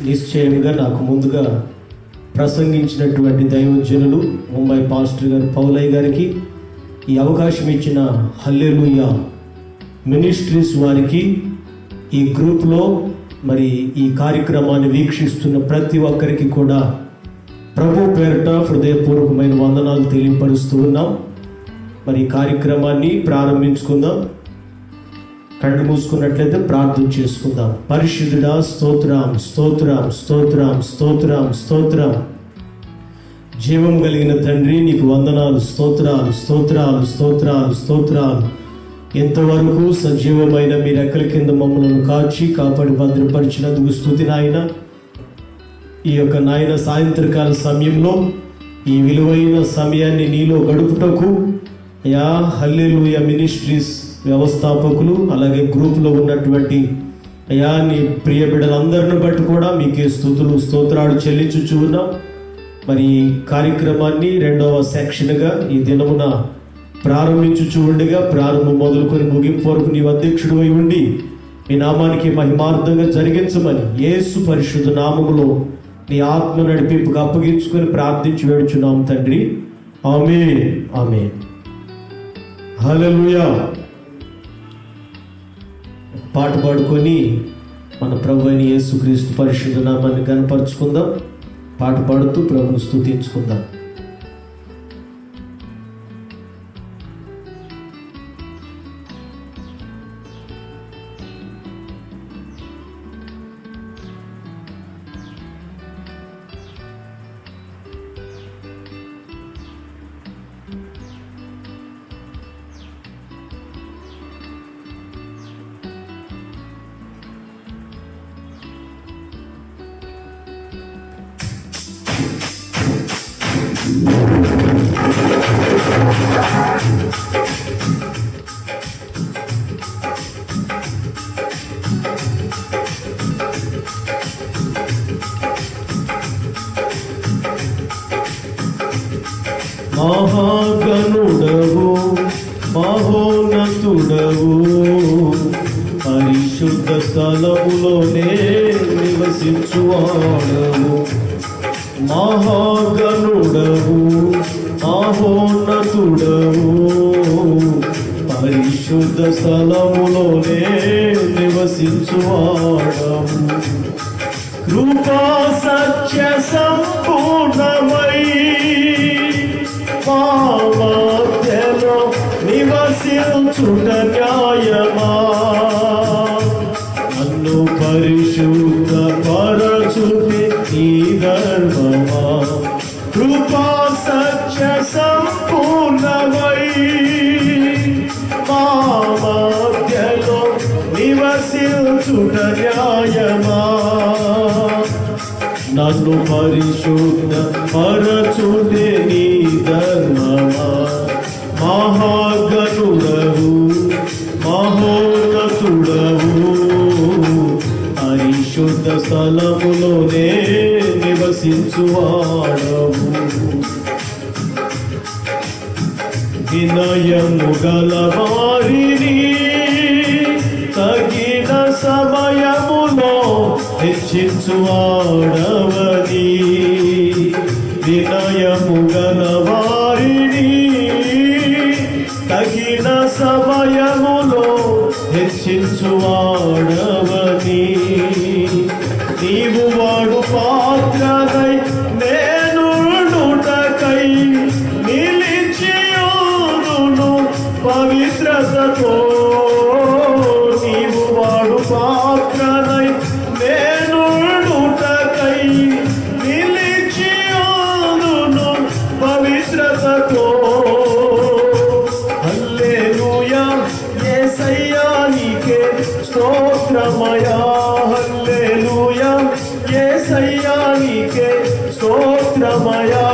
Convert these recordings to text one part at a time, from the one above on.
నిశ్చయంగా నాకు ముందుగా ప్రసంగించినటువంటి దైవజనులు ముంబై పాస్టర్ గారు పౌలయ్య గారికి ఈ అవకాశం ఇచ్చిన హల్లెలూయా మినిస్ట్రీస్ వారికి, ఈ గ్రూప్లో మరి ఈ కార్యక్రమాన్ని వీక్షిస్తున్న ప్రతి ఒక్కరికి కూడా ప్రభు పేరిట హృదయపూర్వకమైన వందనాలు తెలియపరుస్తూ ఉన్నాం. మరి ఈ కార్యక్రమాన్ని ప్రారంభించుకుందాం. కళ్ళు మూసుకున్నట్లయితే ప్రార్థన చేసుకుందాం. పరిశుద్ధుడా, స్తోత్రం స్తోత్రం స్తోత్రం స్తోత్రం స్తోత్రం. జీవం కలిగిన తండ్రి, నీకు వందనాలు, స్తోత్రాలు స్తోత్రాలు స్తోత్రాలు స్తోత్రాలు. ఎంతవరకు సజీవమైన మీ రెక్కల కింద మమ్మల్ని కాచి కాపాడి భద్రపరిచినందుకు స్తుతి నాయన. ఈ యొక్క నాయన సాయంత్రకాల సమయంలో ఈ విలువైన సమయాన్ని నీలో గడుపుటకు యా హల్లెలూయా మినిస్ట్రీస్ వ్యవస్థాపకులు, అలాగే గ్రూప్లో ఉన్నటువంటి అయా నీ ప్రియ బిడ్డలందరిని బట్టి కూడా మీకే స్తుతులు స్తోత్రాలు చెల్లించుచు ఉన్నాం. మరి ఈ కార్యక్రమాన్ని 2వ సెక్షన్గా ఈ దినమున ప్రారంభించుచు ఉండగా, ప్రారంభం మొదలుకొని ముగింపు వరకు నీవు అధ్యక్షుడు అయి ఉండి మీ నామానికి మహిమార్థంగా జరిగించమని యేసు పరిశుద్ధ నామములో నీ ఆత్మ నడిపింపుకు అప్పగించుకొని ప్రార్థించి వేడుచున్నాం తండ్రి. ఆమేన్ ఆమేన్. హల్లెలూయా. పాట పాడుకొని మన ప్రభు అయిన యేసుక్రీస్తు పరిశుద్ధ నామాన్ని కనపరుచుకుందాం. పాట పాడుతూ ప్రభుని స్తుతించుకుందాం. మహాగణుడవు, మహోన్నతుడవు, పరిశుద్ధ స్థలములోనే నివసించువాడవు. మహాగణుడవు, మహోన్నతుడవు, పరిశుద్ధ స్థలములోనే నివసించువాడవు. కృపా సత్య సంపూర్ణమై మా మధ్యలో నివసించుట న్యాయమా? నన్ను పరిశుద్ధ పరచుటే నీ ధర్మమా? కృపా సత్య సంపూర్ణమై మా మధ్యలో నివసించుట న్యాయమా? నన్ను పరిశుద్ధ పరచుటే నీ ధర్మమా? మహాగణుడవు, మహోన్నతుడవు, పరిశుద్ధ స్థలములోనే నివసించువాడవు. వినయము గల వారిని తగిన సమయములో హెచ్చించువాడవని. వినయము గల వారిని తగిన సమయములో హెచ్చించువాడవని. నీవు వాడు పాత్రనై నేను నుటకై నిలిచియును పవిత్రతతో. నీవు వాడు పాత్రనై నేను నుటకై నిలిచియును పవిత్రతతో. హల్లెలూయా యేసయ్యా నీకే స్తోత్రమయా. హల్లెలూయా యేసయ్యా నీకే స్తోత్రమయా.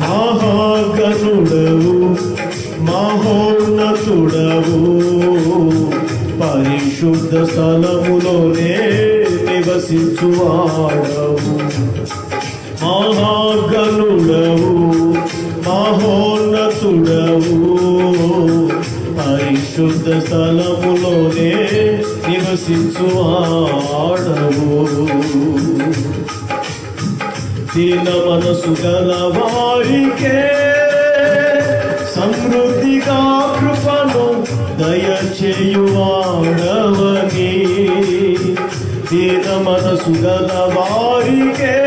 మహాగణుడవు, మహోన్నతుడవు, పరిశుద్ధ స్థలములోనే నివసించువాడవు. మహాగణుడవు, మహోన్నతుడవు, పరిశుద్ధ స్థలములోనే నివసించువాడవు. దీన మనసు గల వారికే సమృద్ధిగా కృపను దయచేయువాడవని. దీన మనసు గల వారికే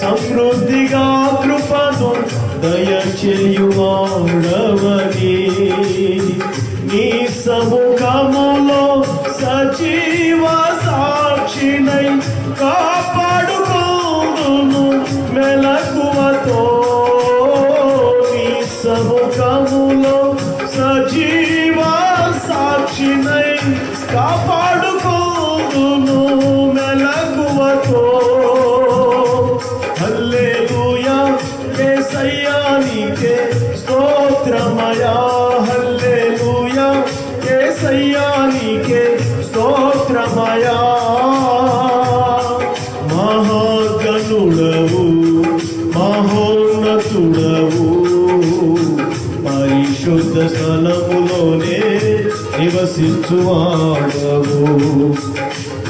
సమృద్ధిగా కృపను దయచేయువాడవని. నీ సముఖములో సజీవ సాక్షినై కాపాడుకోదును మెలకువతో. నీ సముఖములో సజీవ సాక్షినై కాపాడుకోదును మెలకువతో. హల్లెలూయా యేసయ్యా నీకే స్తోత్రమయా. హల్లెలూయా యేసయ్యా నీకే స్తోత్రమయా. మహాగణుడవు మహోన్నతుడవు పరిశుద్ధ స్థలములోనే నివసించువాడవు.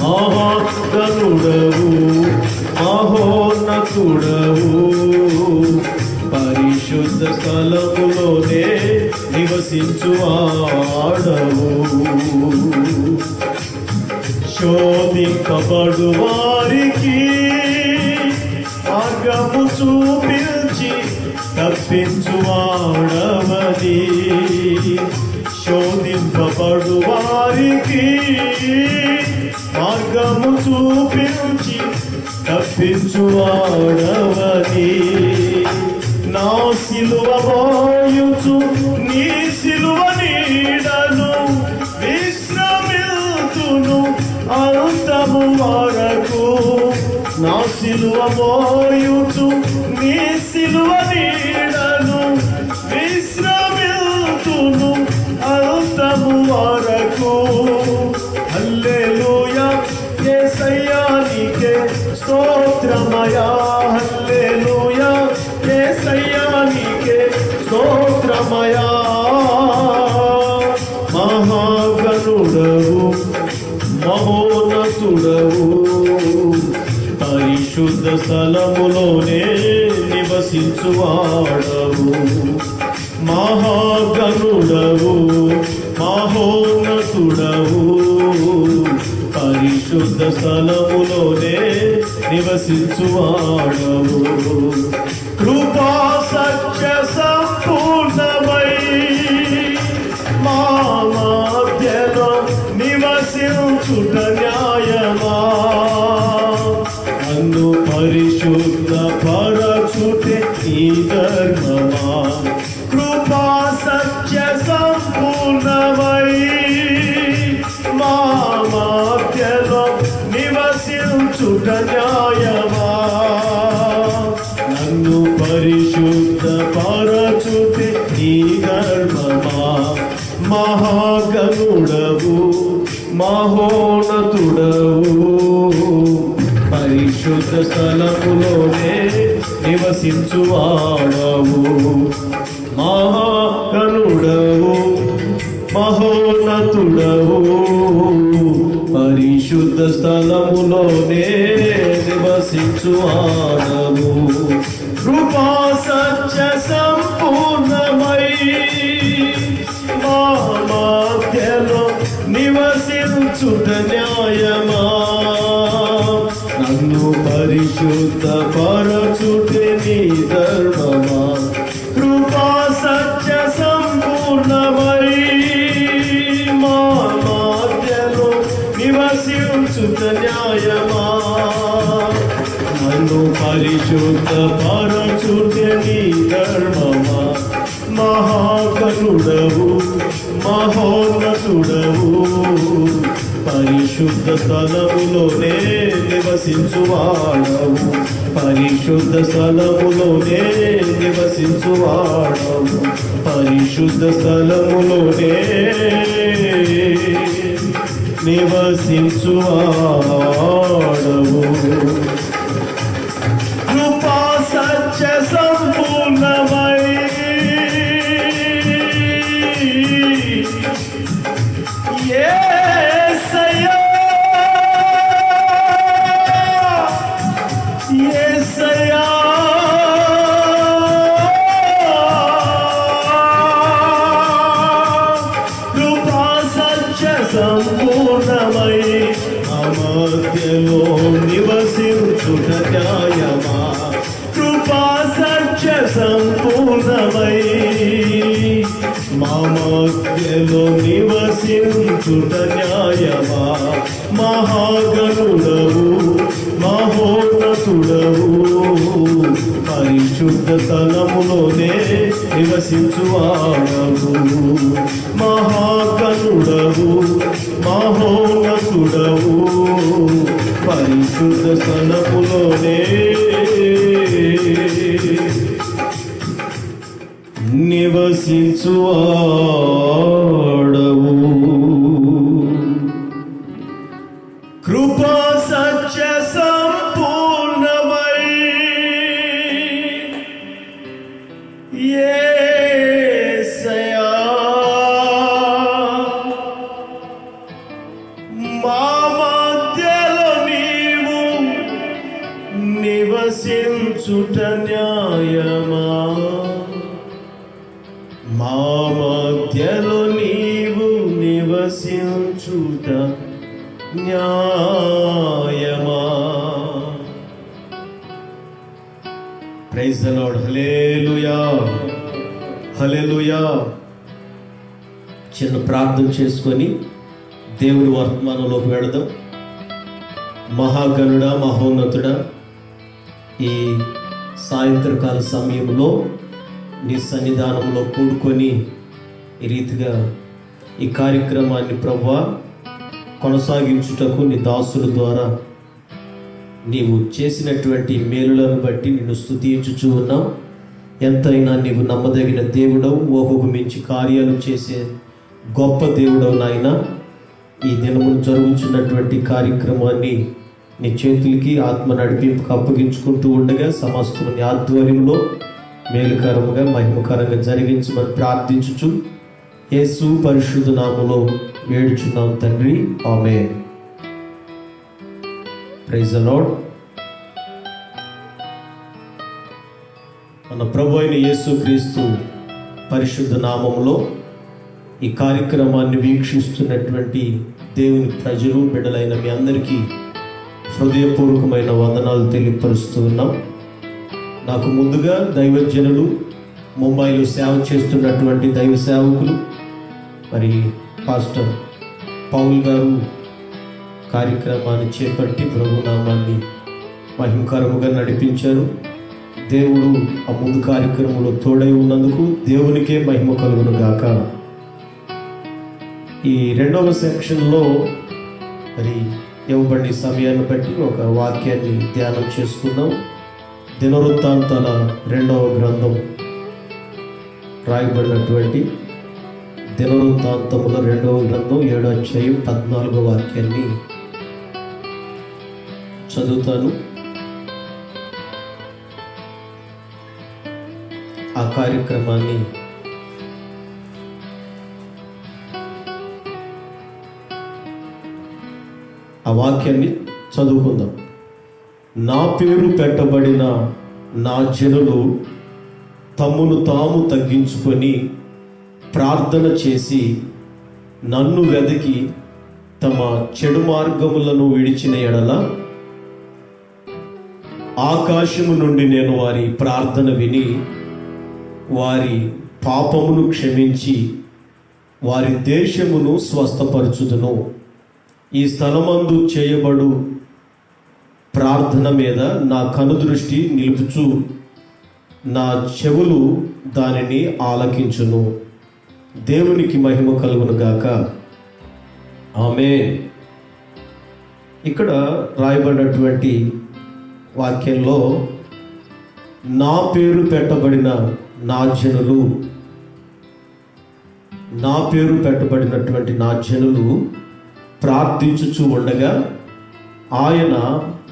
మహాగణుడవు మహోన్నతుడవు పరిశుద్ధ స్థలములోనే నివసించువాడవు. శోధింపబడు వారికి మార్గము చూపించి తప్పించువాడవని. శోధింపబడు వారికి మార్గము చూపించి తప్పించువాడవని. నా సిలువ మోయుచు నీ సిలువ నీడను విశ్రమిల్తును అంతము వరకు. నా సిలువ మోయుచు నీ సిలువ నీడను విశ్రమిల్తును అంతము వరకు. హల్లెలూయా యేసయ్యా నీకే స్తోత్రమయా. హల్లెలూయా యేసయ్యా నీకే స్తోత్రమయా. మహాగణుడవు మహోన్నతుడవు పరిశుద్ధ స్థలములోనే నివసించువాడవు. మహాగణుడవు మహోన్నతుడవు పరిశుద్ధ స్థలములోనే నివసించువాడవు. కృపా సత్య సంపూర్ణమై మా మధ్యలో నివసించుట న్యాయమా. నన్ను పరిశుద్ధ పరచుటే ఈ ధర్మమా. కృపా సత్య సంపూర్ణమై మా మధ్యలో నివసించుట న్యాయమా. నన్ను పరిశుద్ధ పరచుటే ఈ ధర్మమా. మహాగణుడవు మహోన్నతుడవు పరిశుద్ధ స్థలములోనే నివసించువాడవు. మహాగణుడవు మహోన్నతుడవు పరిశుద్ధ స్థలములోనే నివసించువాడవు. కృపా సత్య సంపూర్ణమై మా మధ్యలో నివసించుట న్యాయమా. నన్ను పరిశుద్ధ పరచుటే నీ ధర్మమా. కృపా సత్య సంపూర్ణమై మా మధ్యలో నివసించుట న్యాయమా. నన్ను పరిశుద్ధ పరచుటే నీ ధర్మమా. మహాగణుడవు మహోన్నతుడవు పరిశుద్ధ స్థలములోనే నివసించువాడవు. పరిశుద్ధ స్థలములోనే నివసించువాడవు. పరిశుద్ధ స్థలములోనే నివసించువాడవు. కృపా సత్య సంపూర్ణమై యేసయ్యా నివసించుట న్యాయమా కృపా సత్య సంపూర్ణమై మా మధ్యలో నివసించుట న్యాయమా మహాగణుడవు మహోన్నతుడవు పరిశుద్ధ స్థలములోనే నివసించువాడవు మహాగణుడవు మహోన్నతుడవు పరిశుద్ధ స్థలములోనే నివసించువాడవు కృపా సత్య సంపూర్ణమై యేసయ్యా మా మధ్యలో నీవు నివసించుట న్యాయమా మా మధ్యలో నీవు నివసించుట న్యాయమా. Praise the Lord. Hallelujah hallelujah. చిన్న ప్రార్థన చేసుకొని దేవుని వర్తమానంలోకి వెళదాం. మహాగణుడా మహోన్నతుడా, ఈ సాయంత్రకాల సమయంలో నీ సన్నిధానంలో కూడుకొని ఈ రీతిగా ఈ కార్యక్రమాన్ని ప్రభువా కొనసాగించుటకు నీ దాసుల ద్వారా నీవు చేసినటువంటి మేలులను బట్టి నిన్ను స్తుతించుచూ ఉన్నావు. ఎంతైనా నీవు నమ్మదగిన దేవుడవు, ఊహకు మించి కార్యాలు చేసే గొప్ప దేవుడవు నాయన. ఈ దినమును జరుగుతున్నటువంటి కార్యక్రమాన్ని నీ చేతులకి ఆత్మ నడిపింపుకు అప్పగించుకుంటూ ఉండగా సమస్తము నీ ఆధ్వర్యంలో మేలుకరముగా మహిమకరంగా జరిగించమని ప్రార్థించుచు యేసు పరిశుద్ధ నామములో వేడుచున్నాం తండ్రి, ఆమేన్. Praise the lord. మన ప్రభు అయిన యేసుక్రీస్తు పరిశుద్ధ నామములో ఈ కార్యక్రమాన్ని వీక్షిస్తున్నటువంటి దేవుని ప్రజలు బిడ్డలైన మీ అందరికీ హృదయపూర్వకమైన వందనాలు తెలియపరుస్తూ ఉన్నాం. నాకు ముందుగా దైవజనులు, ముంబైలో సేవ చేస్తున్నటువంటి దైవ సేవకులు, మరి పాస్టర్ పౌల్ గారు కార్యక్రమాన్ని చేపట్టి ప్రభు నామాన్ని మహిమకరముగా నడిపించారు. దేవుడు ఆ ముందు కార్యక్రమంలో తోడై ఉన్నందుకు దేవునికే మహిమ కలుగును గాక. ఈ రెండవ సెక్షన్లో మరి ఇవ్వబడిన సమయాన్ని బట్టి ఒక వాక్యాన్ని ధ్యానం చేసుకుందాం. దినవృత్తాంతాల 2వ గ్రంథం రాయబడినటువంటి దినవృత్తాంతముల 2వ గ్రంథం 7వ అధ్యాయం 14వ వాక్యాన్ని చదువుతాను. ఆ కార్యక్రమాన్ని ఆ వాక్యాన్ని చదువుకుందాం. నా పేరు పెట్టబడిన నా జనులు తమ్మును తాము తగ్గించుకొని ప్రార్థన చేసి నన్ను వెదకి తమ చెడు మార్గములను విడిచిన ఎడల ఆకాశము నుండి నేను వారి ప్రార్థన విని వారి పాపమును క్షమించి వారి దేశమును స్వస్థపరచుదును. ఈ స్థలమందు చేయబడు ప్రార్థన మీద నా కనుదృష్టి నిలుపుచు నా చెవులు దానిని ఆలకించును. దేవునికి మహిమ కలుగును గాక. ఆమేన్. ఇక్కడ రాయబడినటువంటి వాక్యంలో నా పేరు పెట్టబడిన నా జనులు, నా పేరు పెట్టబడినటువంటి నా జనులు ప్రార్థించుచూ ఉండగా ఆయన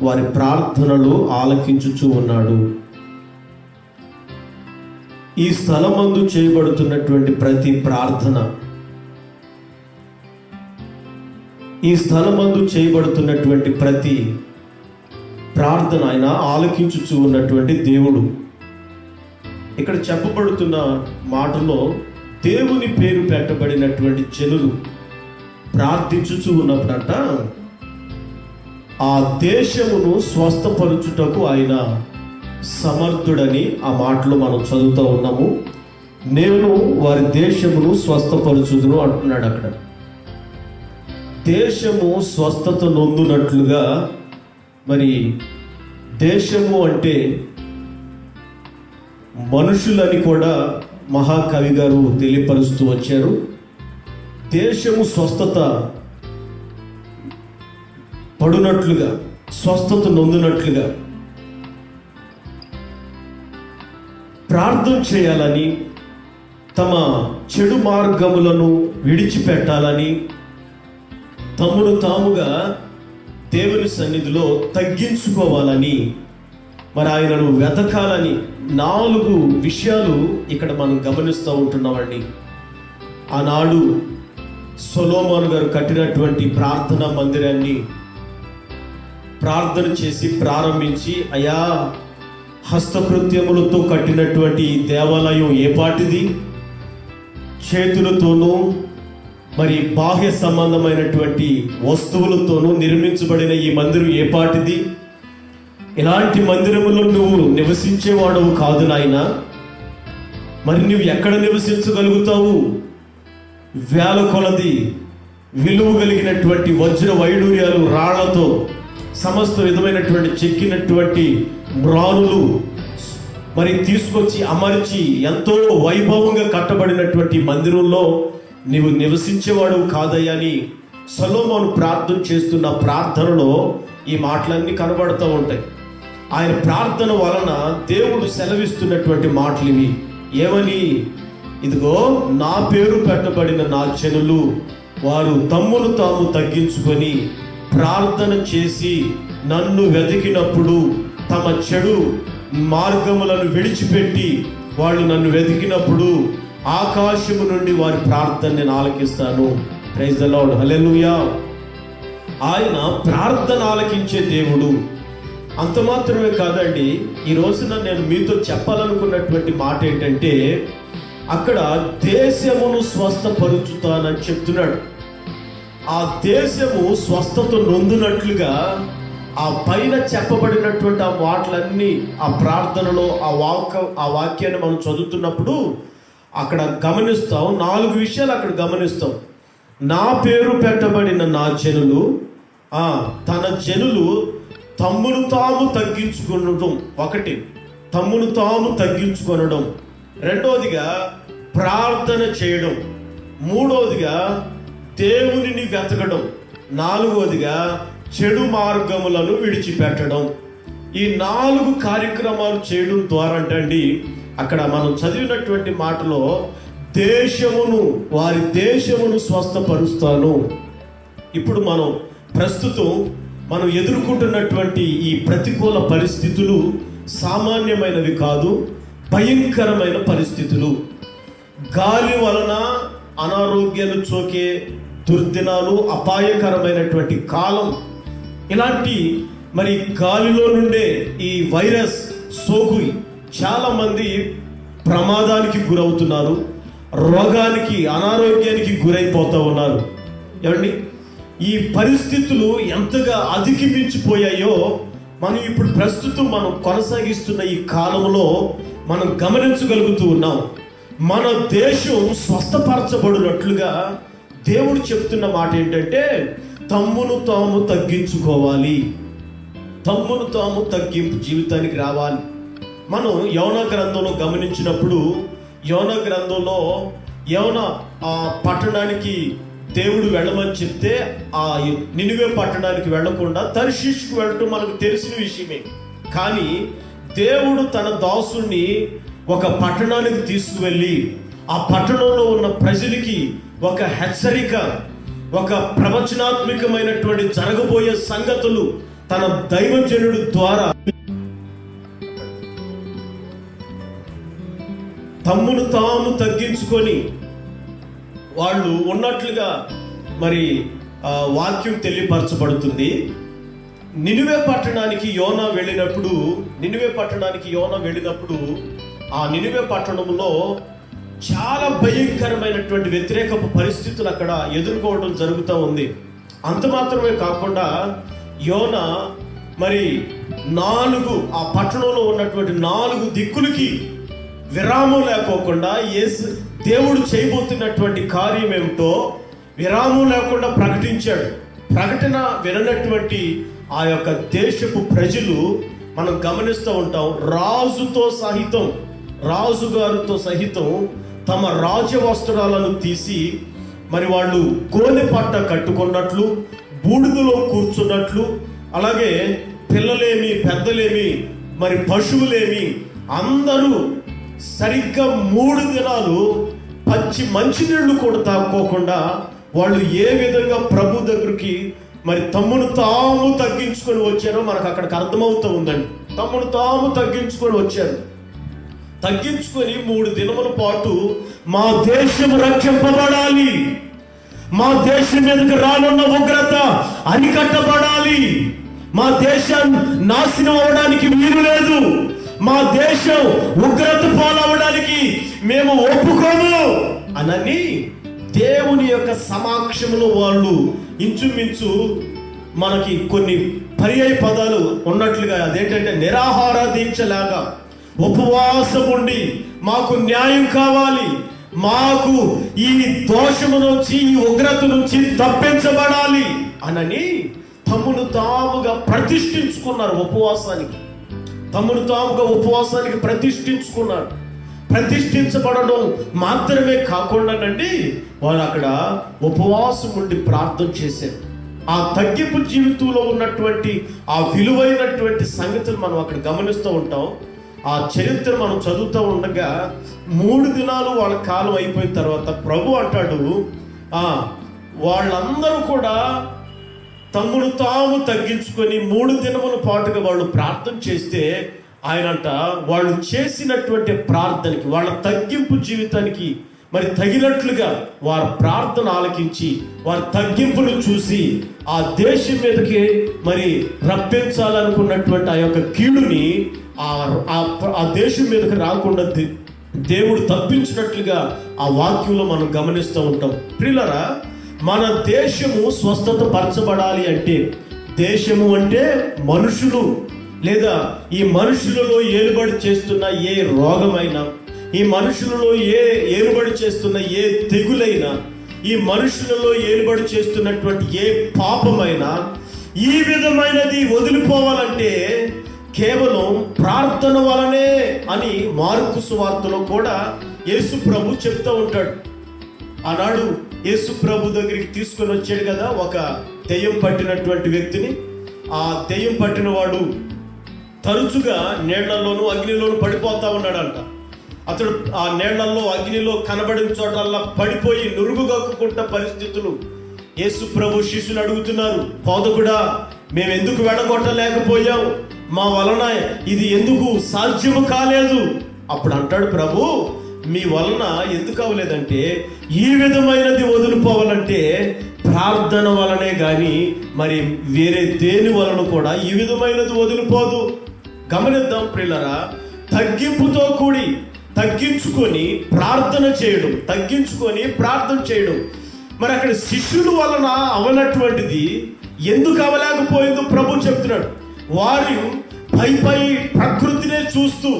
వారి ప్రార్థనలు ఆలకించుచూ ఉన్నాడు. ఈ స్థలమందు చేయబడుతున్నటువంటి ప్రతి ప్రార్థన, ఈ స్థలమందు చేయబడుతున్నటువంటి ప్రతి ప్రార్థన ఆయన ఆలకించుచూ ఉన్నటువంటి దేవుడు. ఇక్కడ చెప్పబడుతున్న మాటలో దేవుని పేరు పెట్టబడినటువంటి జనులు ప్రార్థించుచూ ఉన్నప్పుడంట ఆ దేశమును స్వస్థపరచుటకు ఆయన సమర్థుడని ఆ మాటలు మనం చదువుతూ ఉన్నాము. నేను వారి దేశమును స్వస్థపరచుదును అంటున్నాడు. అక్కడ దేశము స్వస్థత నొందునట్లుగా, మరి దేశము అంటే మనుషులని కూడా మహాకవి గారు తెలియపరుస్తూ వచ్చారు. దేశము స్వస్థత పడునట్లుగా, స్వస్థత నొందినట్లుగా ప్రార్థన చేయాలని, తమ చెడు మార్గములను విడిచిపెట్టాలని, తమను తాముగా దేవుని సన్నిధిలో తగ్గించుకోవాలని, మరి ఆయనను వెతకాలని 4 విషయాలు ఇక్కడ మనం గమనిస్తూ ఉంటున్నామండి. ఆనాడు సొలొమోను గారు కట్టినటువంటి ప్రార్థనా మందిరాన్ని ప్రార్థన చేసి ప్రారంభించి, అయ్యా, హస్తకృత్యములతో కట్టినటువంటి ఈ దేవాలయం ఏపాటిది? చేతులతోనూ మరి బాహ్య సంబంధమైనటువంటి వస్తువులతోనూ నిర్మించబడిన ఈ మందిరం ఏపాటిది? ఇలాంటి మందిరములో నువ్వు నివసించేవాడవు కాదు నాయనా. మరి నువ్వు ఎక్కడ నివసించగలుగుతావు? వేల కొలది విలువ కలిగినటువంటి వజ్ర వైడూర్యాలు, రాళ్లతో సమస్త విధమైనటువంటి చెక్కినటువంటి మ్రానులు మరి తీసుకొచ్చి అమర్చి ఎంతో వైభవంగా కట్టబడినటువంటి మందిరంలో నీవు నివసించేవాడు కాదయ్యా అని సొలొమోను ప్రార్థన చేస్తున్న ప్రార్థనలో ఈ మాటలన్నీ కనబడుతూ ఉంటాయి. ఆయన ప్రార్థన వలన దేవుడు సెలవిస్తున్నటువంటి మాటలు ఇవి. ఏమని? ఇదిగో, నా పేరు పెట్టబడిన నా జనులు వారు తమ్మును తాము తగ్గించుకొని ప్రార్థన చేసి నన్ను వెతికినప్పుడు, తమ చెడు మార్గములను విడిచిపెట్టి వాళ్ళు నన్ను వెతికినప్పుడు ఆకాశము నుండి వారి ప్రార్థన నేను ఆలకిస్తాను. ప్రైజ్ ద లార్డ్, హల్లెలూయా. ఆయన ప్రార్థన ఆలకించే దేవుడు. అంత మాత్రమే కాదండి, ఈ రోజున నేను మీతో చెప్పాలనుకున్నటువంటి మాట ఏంటంటే, అక్కడ దేశమును స్వస్థపరుచుతానని చెప్తున్నాడు. ఆ దేశము స్వస్థత నొందునట్లుగా ఆ పైన చెప్పబడినటువంటి ఆ మాటలన్నీ ఆ ప్రార్థనలో ఆ వాక్యాన్ని మనం చదువుతున్నప్పుడు అక్కడ గమనిస్తాం. 4 విషయాలు అక్కడ గమనిస్తాం. నా పేరు పెట్టబడిన నా జనులు, తన జనులు తమ్మును తాము తగ్గించుకొనడం. 1, తమ్మును తాము తగ్గించుకొనడం. 2వదిగా ప్రార్థన చేయడం. 3వదిగా దేవునిని వెతకడం. 4వదిగా చెడు మార్గములను విడిచిపెట్టడం. ఈ 4 కార్యక్రమాలు చేయడం ద్వారా అంటండి, అక్కడ మనం చదివినటువంటి మాటలో వారి దేశమును స్వస్థపరుస్తాను. ఇప్పుడు ప్రస్తుతం మనం ఎదుర్కొంటున్నటువంటి ఈ ప్రతికూల పరిస్థితులు సామాన్యమైనవి కాదు, భయంకరమైన పరిస్థితులు. గాలి వలన అనారోగ్యాలు సోకే దుర్దినాలు, అపాయకరమైనటువంటి కాలం. ఇలాంటి మరి గాలిలో నుండే ఈ వైరస్ సోకు చాలా మంది ప్రమాదానికి గురవుతున్నారు, రోగానికి, అనారోగ్యానికి గురైపోతూ ఉన్నారు. ఏమండి, ఈ పరిస్థితులు ఎంతగా అధిగమించిపోయాయో మనం ఇప్పుడు ప్రస్తుతం మనం కొనసాగిస్తున్న ఈ కాలంలో మనం గమనించగలుగుతూ ఉన్నాం. మన దేశం స్వస్థపరచబడినట్లుగా దేవుడు చెప్తున్న మాట ఏంటంటే, తమ్మును తాము తగ్గించుకోవాలి, తమ్మును తాము తగ్గింపు జీవితానికి రావాలి. మనం యోనా గ్రంథంలో గమనించినప్పుడు, యోనా గ్రంథంలో యోనా పట్టణానికి దేవుడు వెళ్ళమని చెప్తే ఆ నినివే పట్టణానికి వెళ్ళకుండా తర్షీషుకు వెళ్ళటం మనకు తెలిసిన విషయమే. కానీ దేవుడు తన దాసుని ఒక పట్టణానికి తీసుకువెళ్ళి ఆ పట్టణంలో ఉన్న ప్రజలకి ఒక హెచ్చరిక, ఒక ప్రవచనాత్మకమైనటువంటి జరగబోయే సంగతులు తన దైవజనుడు ద్వారా తమ్మును తాము తగ్గించుకొని వాళ్ళు ఉన్నట్లుగా మరి వాక్యం తెలియపరచబడుతుంది. నినివే పట్టణానికి యోనా వెళ్ళినప్పుడు ఆ నినివే పట్టణంలో చాలా భయంకరమైనటువంటి వ్యతిరేక పరిస్థితులు అక్కడ ఎదుర్కోవడం జరుగుతూ ఉంది. అంత మాత్రమే కాకుండా యోన మరి ఆ పట్టణంలో ఉన్నటువంటి 4 దిక్కులకి విరామం లేకోకుండా దేవుడు చేయబోతున్నటువంటి కార్యం ఏమిటో విరామం లేకుండా ప్రకటించాడు. ప్రకటన విననటువంటి ఆ యొక్క దేశపు ప్రజలు మనం గమనిస్తూ ఉంటాం. రాజుగారితో సహితం తమ రాజవస్త్రాలను తీసి మరి వాళ్ళు గోనె పట్ట కట్టుకున్నట్లు, బూడిదలో కూర్చున్నట్లు, అలాగే పిల్లలేమి పెద్దలేమి మరి పశువులేమి అందరూ సరిగ్గా 3 దినాలు మంచినీళ్లు కూడా తాక్కోకుండా వాళ్ళు ఏ విధంగా ప్రభు దగ్గరికి మరి తమ్మును తాము తగ్గించుకొని వచ్చారో మనకు అక్కడికి అర్థమవుతూ ఉందండి. తమ్మును తాము తగ్గించుకొని వచ్చారు. తగ్గించుకొని 3 దినముల పాటు మా దేశం రక్షింపబడాలి, మా దేశం మీదకి రానున్న ఉగ్రత అరికట్టబడాలి, మా దేశం నాశనం అవడానికి వీలు లేదు, మా దేశం ఉగ్రత పాలవడానికి మేము ఒప్పుకోము అనని దేవుని యొక్క సమక్షంలో వాళ్ళు ఇంచుమించు మనకి కొన్ని పర్యాయ పదాలు ఉన్నట్లుగా అదేంటంటే నిరాహార దీక్షలాగా ఉపవాసం ఉండి మాకు న్యాయం కావాలి, మాకు ఈ దోషము నుంచి ఈ ఉగ్రత నుంచి తప్పించబడాలి అనని తమ్మును తాముగా ప్రతిష్ఠించుకున్నారు. తమ్మును తాముగా ఉపవాసానికి ప్రతిష్ఠించుకున్నారు. ప్రతిష్ఠించబడడం మాత్రమే కాకుండానండి వాళ్ళు అక్కడ ఉపవాసం ఉండి ప్రార్థన చేశారు. ఆ తగ్గింపు జీవితంలో ఉన్నటువంటి ఆ విలువైనటువంటి సంగతులు మనం అక్కడ గమనిస్తూ ఉంటాం. ఆ చరిత్ర మనం చదువుతూ ఉండగా 3 దినాలు వాళ్ళ కాలం అయిపోయిన తర్వాత ప్రభు అంటాడు, వాళ్ళందరూ కూడా తమ్మును తాము తగ్గించుకొని 3 దినముల పాటుగా వాళ్ళు ప్రార్థన చేస్తే ఆయనంట వాళ్ళు చేసినటువంటి ప్రార్థనకి వాళ్ళ తగ్గింపు జీవితానికి మరి తగినట్లుగా వారి ప్రార్థన ఆలకించి వారి తగ్గింపును చూసి ఆ దేశం మీదకి మరి రప్పించాలనుకున్నటువంటి ఆ యొక్క కీడుని ఆ దేశం మీదకి రాకుండా దేవుడు తప్పించినట్లుగా ఆ వాక్యంలో మనం గమనిస్తూ ఉంటాం. ప్రియులారా, మన దేశము స్వస్థత పరచబడాలి అంటే, దేశము అంటే మనుషులు లేదా ఈ మనుషులలో ఏలుబడి చేస్తున్న ఏ రోగమైనా, ఈ మనుషులలో ఏలుబడి చేస్తున్న ఏ తెగులైనా, ఈ మనుషులలో ఏలుబడి చేస్తున్నటువంటి ఏ పాపమైనా ఈ విధమైనది వదిలిపోవాలంటే కేవలం ప్రార్థన వలనే అని మార్కు సువార్తలో కూడా యేసు ప్రభు చెప్తూ ఉంటాడు. ఆనాడు యేసు ప్రభు దగ్గరికి తీసుకొని వచ్చాడు కదా ఒక దెయ్యం పట్టినటువంటి వ్యక్తిని. ఆ దెయ్యం పట్టిన వాడు తరచుగా నీళ్లలోనూ అగ్నిలోనూ పడిపోతా ఉన్నాడంట. అతడు ఆ నీళ్లలో అగ్నిలో కనబడిన చోటల్లా పడిపోయి నురుగుగక్కుకుంటున్న పరిస్థితులు. యేసు ప్రభు శిష్యులు అడుగుతున్నారు, బోధకుడా, మేము ఎందుకు వెడగొట్టలేకపోయాం, మా వలన ఇది ఎందుకు సాధ్యము కాలేదు? అప్పుడు అంటాడు ప్రభు, మీ వలన ఎందుకు అవ్వలేదంటే ఈ విధమైనది వదిలిపోవాలంటే ప్రార్థన వలనే కానీ మరి వేరే దేని వలన కూడా ఈ విధమైనది వదిలిపోదు. గమనిద్దాం ప్రియులారా, తగ్గింపుతో కూడి తగ్గించుకొని ప్రార్థన చేయడం. మరి అక్కడ శిష్యుల వలన అవనటువంటిది ఎందుకు అవలేకపోయిందో ప్రభు చెప్తున్నాడు. వారు పై ప్రకృతినే చూస్తూ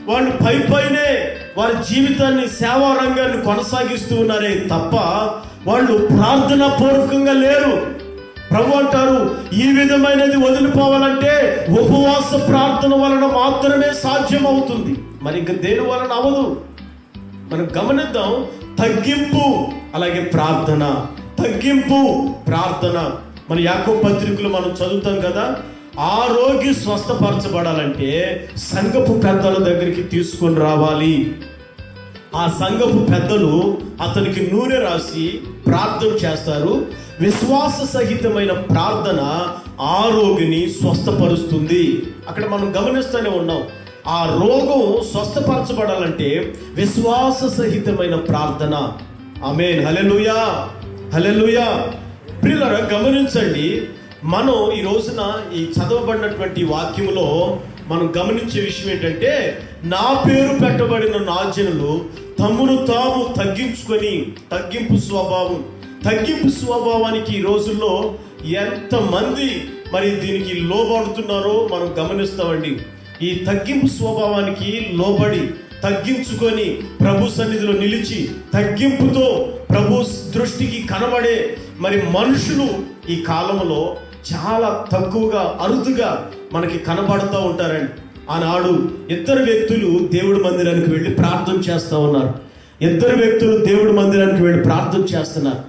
వాళ్ళు పైనే వారి జీవితాన్ని, సేవా రంగాన్ని కొనసాగిస్తూ ఉన్నారే తప్ప వాళ్ళు ప్రార్థనా పూర్వకంగా లేరు. ప్రభు అంటారు, ఈ విధమైనది వదిలిపోవాలంటే ఉపవాస ప్రార్థన వలన మాత్రమే సాధ్యం అవుతుంది, మరి ఇంకా దేని వలన అవదు. మనం గమనిద్దాం, తగ్గింపు అలాగే ప్రార్థన, మన యాకోబు పత్రికలో మనం చదువుతాం కదా, ఆ రోగి స్వస్థపరచబడాలంటే సంఘపు పెద్దల దగ్గరికి తీసుకొని రావాలి. ఆ సంఘపు పెద్దలు అతనికి నూనె రాసి ప్రార్థన చేస్తారు. విశ్వాస సహితమైన ప్రార్థన ఆ రోగిని స్వస్థపరుస్తుంది. అక్కడ మనం గమనిస్తూనే ఉన్నాం, ఆ రోగం స్వస్థపరచబడాలంటే విశ్వాస సహితమైన ప్రార్థన. ఆమేన్, హల్లెలూయా, హల్లెలూయా. ప్రియులారా, గమనించండి, మనం ఈ రోజున ఈ చదవబడినటువంటి వాక్యములో మనం గమనించే విషయం ఏంటంటే, నా పేరు పెట్టబడిన నా జనులు తమ్మును తాము తగ్గించుకొని తగ్గింపు స్వభావానికి ఈ రోజుల్లో ఎంతమంది మరి దీనికి లోబడుతున్నారో మనం గమనిస్తామండి. ఈ తగ్గింపు స్వభావానికి లోబడి తగ్గించుకొని ప్రభు సన్నిధిలో నిలిచి తగ్గింపుతో ప్రభు దృష్టికి కనబడే మరి మనుషులు ఈ కాలంలో చాలా తక్కువగా అరుదుగా మనకి కనబడుతూ ఉంటారండి. ఆనాడు ఇద్దరు వ్యక్తులు దేవుడి మందిరానికి వెళ్ళి ప్రార్థన చేస్తూ ఉన్నారు. ఇద్దరు వ్యక్తులు దేవుడి మందిరానికి వెళ్ళి ప్రార్థన చేస్తున్నారు.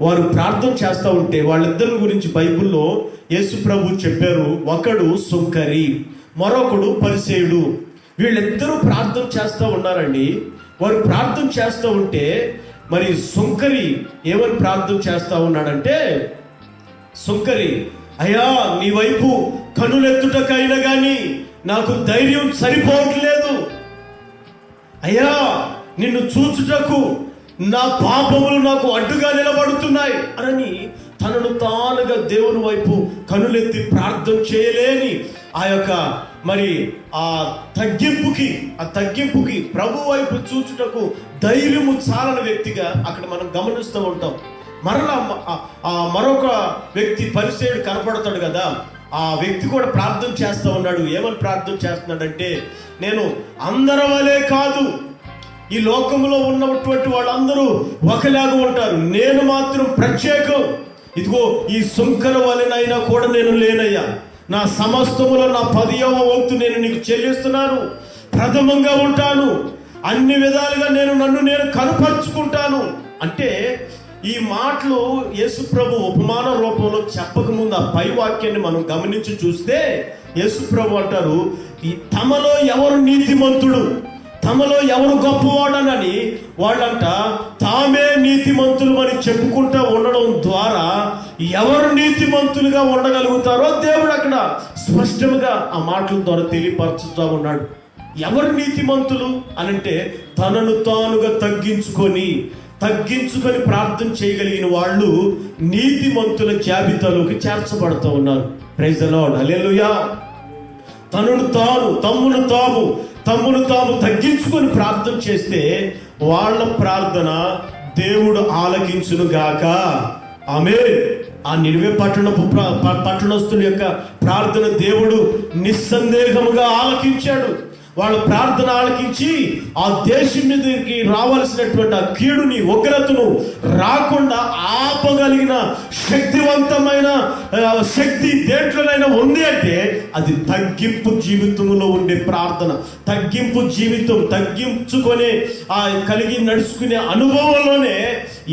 వారు ప్రార్థన చేస్తూ ఉంటే వాళ్ళిద్దరి గురించి బైబిల్లో యేసు ప్రభు చెప్పారు. ఒకడు సుంకరి, మరొకడు పరిసేయుడు. వీళ్ళిద్దరూ ప్రార్థన చేస్తూ ఉన్నారండి. వారు ప్రార్థన చేస్తూ ఉంటే మరి సుంకరి ఏమని ప్రార్థన చేస్తూ ఉన్నాడంటే, సుంకరి, అయ్యా నీ వైపు కనులెత్తుటకైనా కానీ నాకు ధైర్యం సరిపోవట్లేదు. అయ్యా నిన్ను చూచుటకు నా పాపములు నాకు అడ్డుగా నిలబడుతున్నాయి అని తనను తానుగా దేవుని వైపు కనులెత్తి ప్రార్థన చేయలేని ఆ యొక్క మరి ఆ తగ్గింపుకి ప్రభు వైపు చూచుటకు ధైర్యము చాలని వ్యక్తిగా అక్కడ మనం గమనిస్తూ ఉంటాం. మరలా మరొక వ్యక్తి పరిసేయుడు కనపడతాడు కదా. ఆ వ్యక్తి కూడా ప్రార్థన చేస్తూ ఉన్నాడు. ఏమని ప్రార్థన చేస్తున్నాడంటే, నేను అందరి వలే కాదు, ఈ లోకంలో ఉన్నటువంటి వాళ్ళందరూ ఒకలాగా ఉంటారు, నేను మాత్రం ప్రత్యేకం. ఇదిగో ఈ సుంకర వలెనైనా కూడా నేను లేనయ్యా. నా సమస్తములో నా 10వ వంతు నేను నీకు చెల్లిస్తున్నాను. ప్రథమంగా ఉంటాను. అన్ని విధాలుగా నన్ను నేను కనపరుచుకుంటాను అంటే, ఈ మాటలు యేసు ప్రభు ఉపమాన రూపంలో చెప్పకముందు ఆ పై వాక్యాన్ని మనం గమనించి చూస్తే యేసు ప్రభు అంటారు, తమలో ఎవరు నీతిమంతుడు, తమలో ఎవరు గొప్పవాడనని వాళ్ళంట తామే నీతిమంతులు అని చెప్పుకుంటూ ఉండడం ద్వారా ఎవరు నీతిమంతులుగా ఉండగలుగుతారో దేవుడు అక్కడ స్పష్టంగా ఆ మాటల ద్వారా తెలియపరుచుతూ ఉన్నాడు. ఎవరు నీతిమంతులు అనంటే తనను తానుగా తగ్గించుకొని ప్రార్థన చేయగలిగిన వాళ్ళు నీతిమంతుల జాబితాలోకి చేర్చబడుతూ ఉన్నారు. ప్రైజ్ ది లార్డ్, హల్లెలూయా. తమ్మును తాము తగ్గించుకొని ప్రార్థన చేస్తే వాళ్ళ ప్రార్థన దేవుడు ఆలకించును గాక. ఆమేన్. ఆ నినివే పట్టణస్తుల యొక్క ప్రార్థన దేవుడు నిస్సందేహముగా ఆలకించాడు. వాళ్ళ ప్రార్థన ఆలకించి ఆ దేశం మీదకి రావాల్సినటువంటి ఆ కీడుని, ఉగ్రతను రాకుండా ఆపగలిగిన శక్తివంతమైన శక్తి దేంట్లోనైనా ఉంది అంటే అది తగ్గింపు జీవితంలో ఉండే ప్రార్థన. తగ్గింపు జీవితం, తగ్గించుకొని కలిగి నడుచుకునే అనుభవంలోనే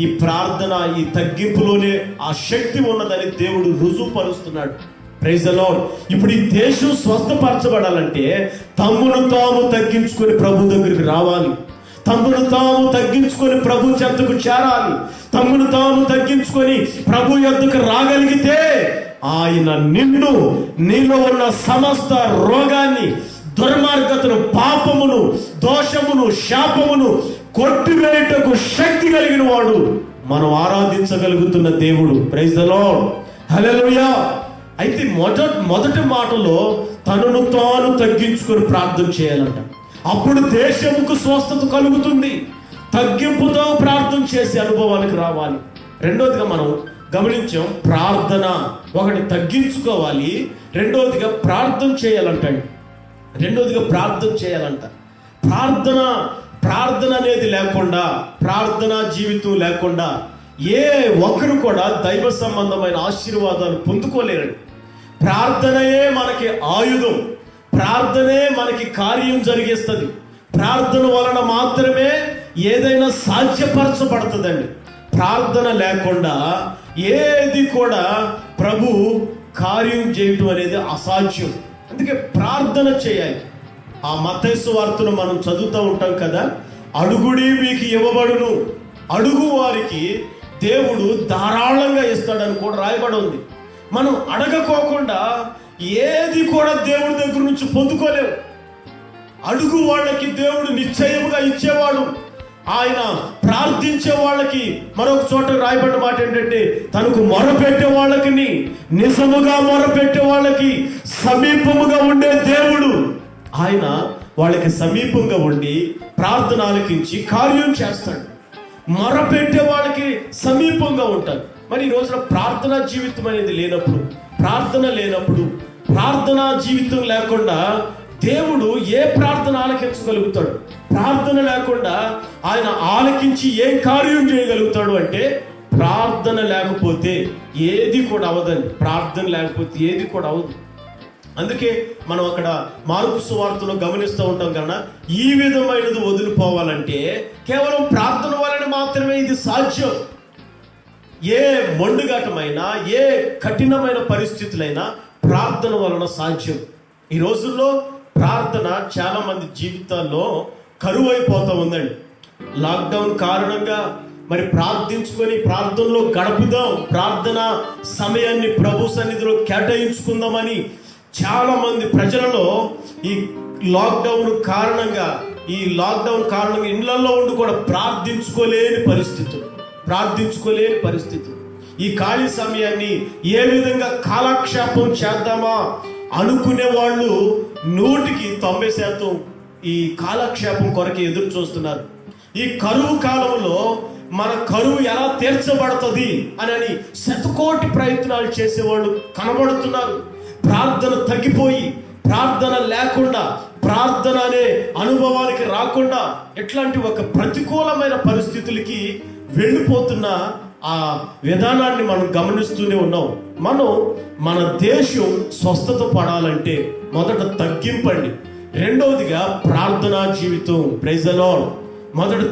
ఈ ప్రార్థన, ఈ తగ్గింపులోనే ఆ శక్తి ఉన్నదని దేవుడు రుజువుపరుస్తున్నాడు. Praise the Lord. ఇప్పుడు ఈ దేశం స్వస్థపరచబడాలంటే తమ్మును తాము తగ్గించుకొని ప్రభు దగ్గరికి రావాలి. తమ్మును తాము తగ్గించుకొని ప్రభు చెంతకు చేరాలి. తమ్మును తాము తగ్గించుకొని ప్రభు యొద్దకు రాగలిగితే ఆయన నీలో ఉన్న సమస్త రోగాన్ని, దుర్మార్గతను, పాపమును, దోషమును, శాపమును కొట్టివేయటకు శక్తి కలిగిన వాడు మనం ఆరాధించగలుగుతున్న దేవుడు. ప్రైజ్ ది లార్డ్, హల్లెలూయా. అయితే మొదటి మాటలో తనను తాను తగ్గించుకొని ప్రార్థన చేయాలంట. అప్పుడు దేశముకు స్వస్థత కలుగుతుంది. తగ్గింపుతో ప్రార్థన చేసే అనుభవానికి రావాలి. రెండోదిగా మనం గమనించాం, ప్రార్థన ఒకటి తగ్గించుకోవాలి, రెండోదిగా ప్రార్థన చేయాలంట. ప్రార్థన అనేది లేకుండా, ప్రార్థనా జీవితం లేకుండా ఏ ఒక్కరు కూడా దైవ సంబంధమైన ఆశీర్వాదాలు పొందుకోలేరండి. ప్రార్థనయే మనకి ఆయుధం. ప్రార్థనే మనకి కార్యం జరిగిస్తుంది. ప్రార్థన వలన మాత్రమే ఏదైనా సాధ్యపరచబడుతుందండి. ప్రార్థన లేకుండా ఏది కూడా ప్రభు కార్యం చేయటం అనేది అసాధ్యం. అందుకే ప్రార్థన చేయాలి. ఆ మత్తయి సువార్తను మనం చదువుతూ ఉంటాం కదా, అడుగుడి మీకు ఇవ్వబడును, అడుగు వారికి దేవుడు ధారాళంగా ఇస్తాడని కూడా రాయబడి ఉంది. మనం అడగకోకుండా ఏది కూడా దేవుడి దగ్గర నుంచి పొందుకోలేము. అడుగు వాళ్ళకి దేవుడు నిశ్చయముగా ఇచ్చేవాడు. ఆయన ప్రార్థించే వాళ్ళకి మరొక చోట రాయబడిన మాట ఏంటంటే, తనకు మొరపెట్టే వాళ్ళకి, నిజముగా మొరపెట్టే వాళ్ళకి సమీపముగా ఉండే దేవుడు. ఆయన వాళ్ళకి సమీపంగా ఉండి ప్రార్థన ఆలకించి కార్యం చేస్తాడు. మొరపెట్టే వాళ్ళకి సమీపంగా ఉంటారు. మరి ఈ రోజున ప్రార్థనా జీవితం అనేది లేనప్పుడు, ప్రార్థనా జీవితం లేకుండా దేవుడు ఏ ప్రార్థన ఆలకించగలుగుతాడు? ప్రార్థన లేకుండా ఆయన ఆలకించి ఏ కార్యం చేయగలుగుతాడు అంటే ప్రార్థన లేకపోతే ఏది కూడా అవదండి. ప్రార్థన లేకపోతే ఏది కూడా అవదు. అందుకే మనం అక్కడ మార్కు సువార్తలో గమనిస్తూ ఉంటాం కన్నా, ఈ విధమైనది వదిలిపోవాలంటే కేవలం ప్రార్థన వలన మాత్రమే ఇది సాధ్యం. ఏ మొండుఘాటమైనా, ఏ కఠినమైన పరిస్థితులైనా ప్రార్థన వలన సాధ్యం. ఈ రోజుల్లో ప్రార్థన చాలా మంది జీవితాల్లో కరువు అయిపోతూ ఉందండి. లాక్డౌన్ కారణంగా మరి ప్రార్థనలో గడుపుదాం, ప్రార్థన సమయాన్ని ప్రభు సన్నిధిలో కేటాయించుకుందామని చాలా మంది ప్రజలలో ఈ లాక్డౌన్ కారణంగా ఇళ్లలో ఉండి కూడా ప్రార్థించుకోలేని పరిస్థితులు. ఈ ఖాళీ సమయాన్ని ఏ విధంగా కాలక్షేపం చేద్దామా అనుకునే వాళ్ళు 100% ఈ కాలక్షేపం కొరకు ఎదురు చూస్తున్నారు. ఈ కరువు కాలంలో మన కరువు ఎలా తీర్చబడుతుంది అని శతకోటి ప్రయత్నాలు చేసేవాళ్ళు కనబడుతున్నారు. ప్రార్థన తగ్గిపోయి, ప్రార్థన లేకుండా, ప్రార్థన అనే అనుభవానికి రాకుండా ఎట్లాంటి ఒక ప్రతికూలమైన పరిస్థితులకి వెళ్ళిపోతున్న ఆ విధానాన్ని మనం గమనిస్తూనే ఉన్నాం. మన దేశం స్వస్థత పడాలంటే మొదట తగ్గింపండి, రెండవదిగా ప్రార్థనా జీవితం. Praise the Lord. మొదట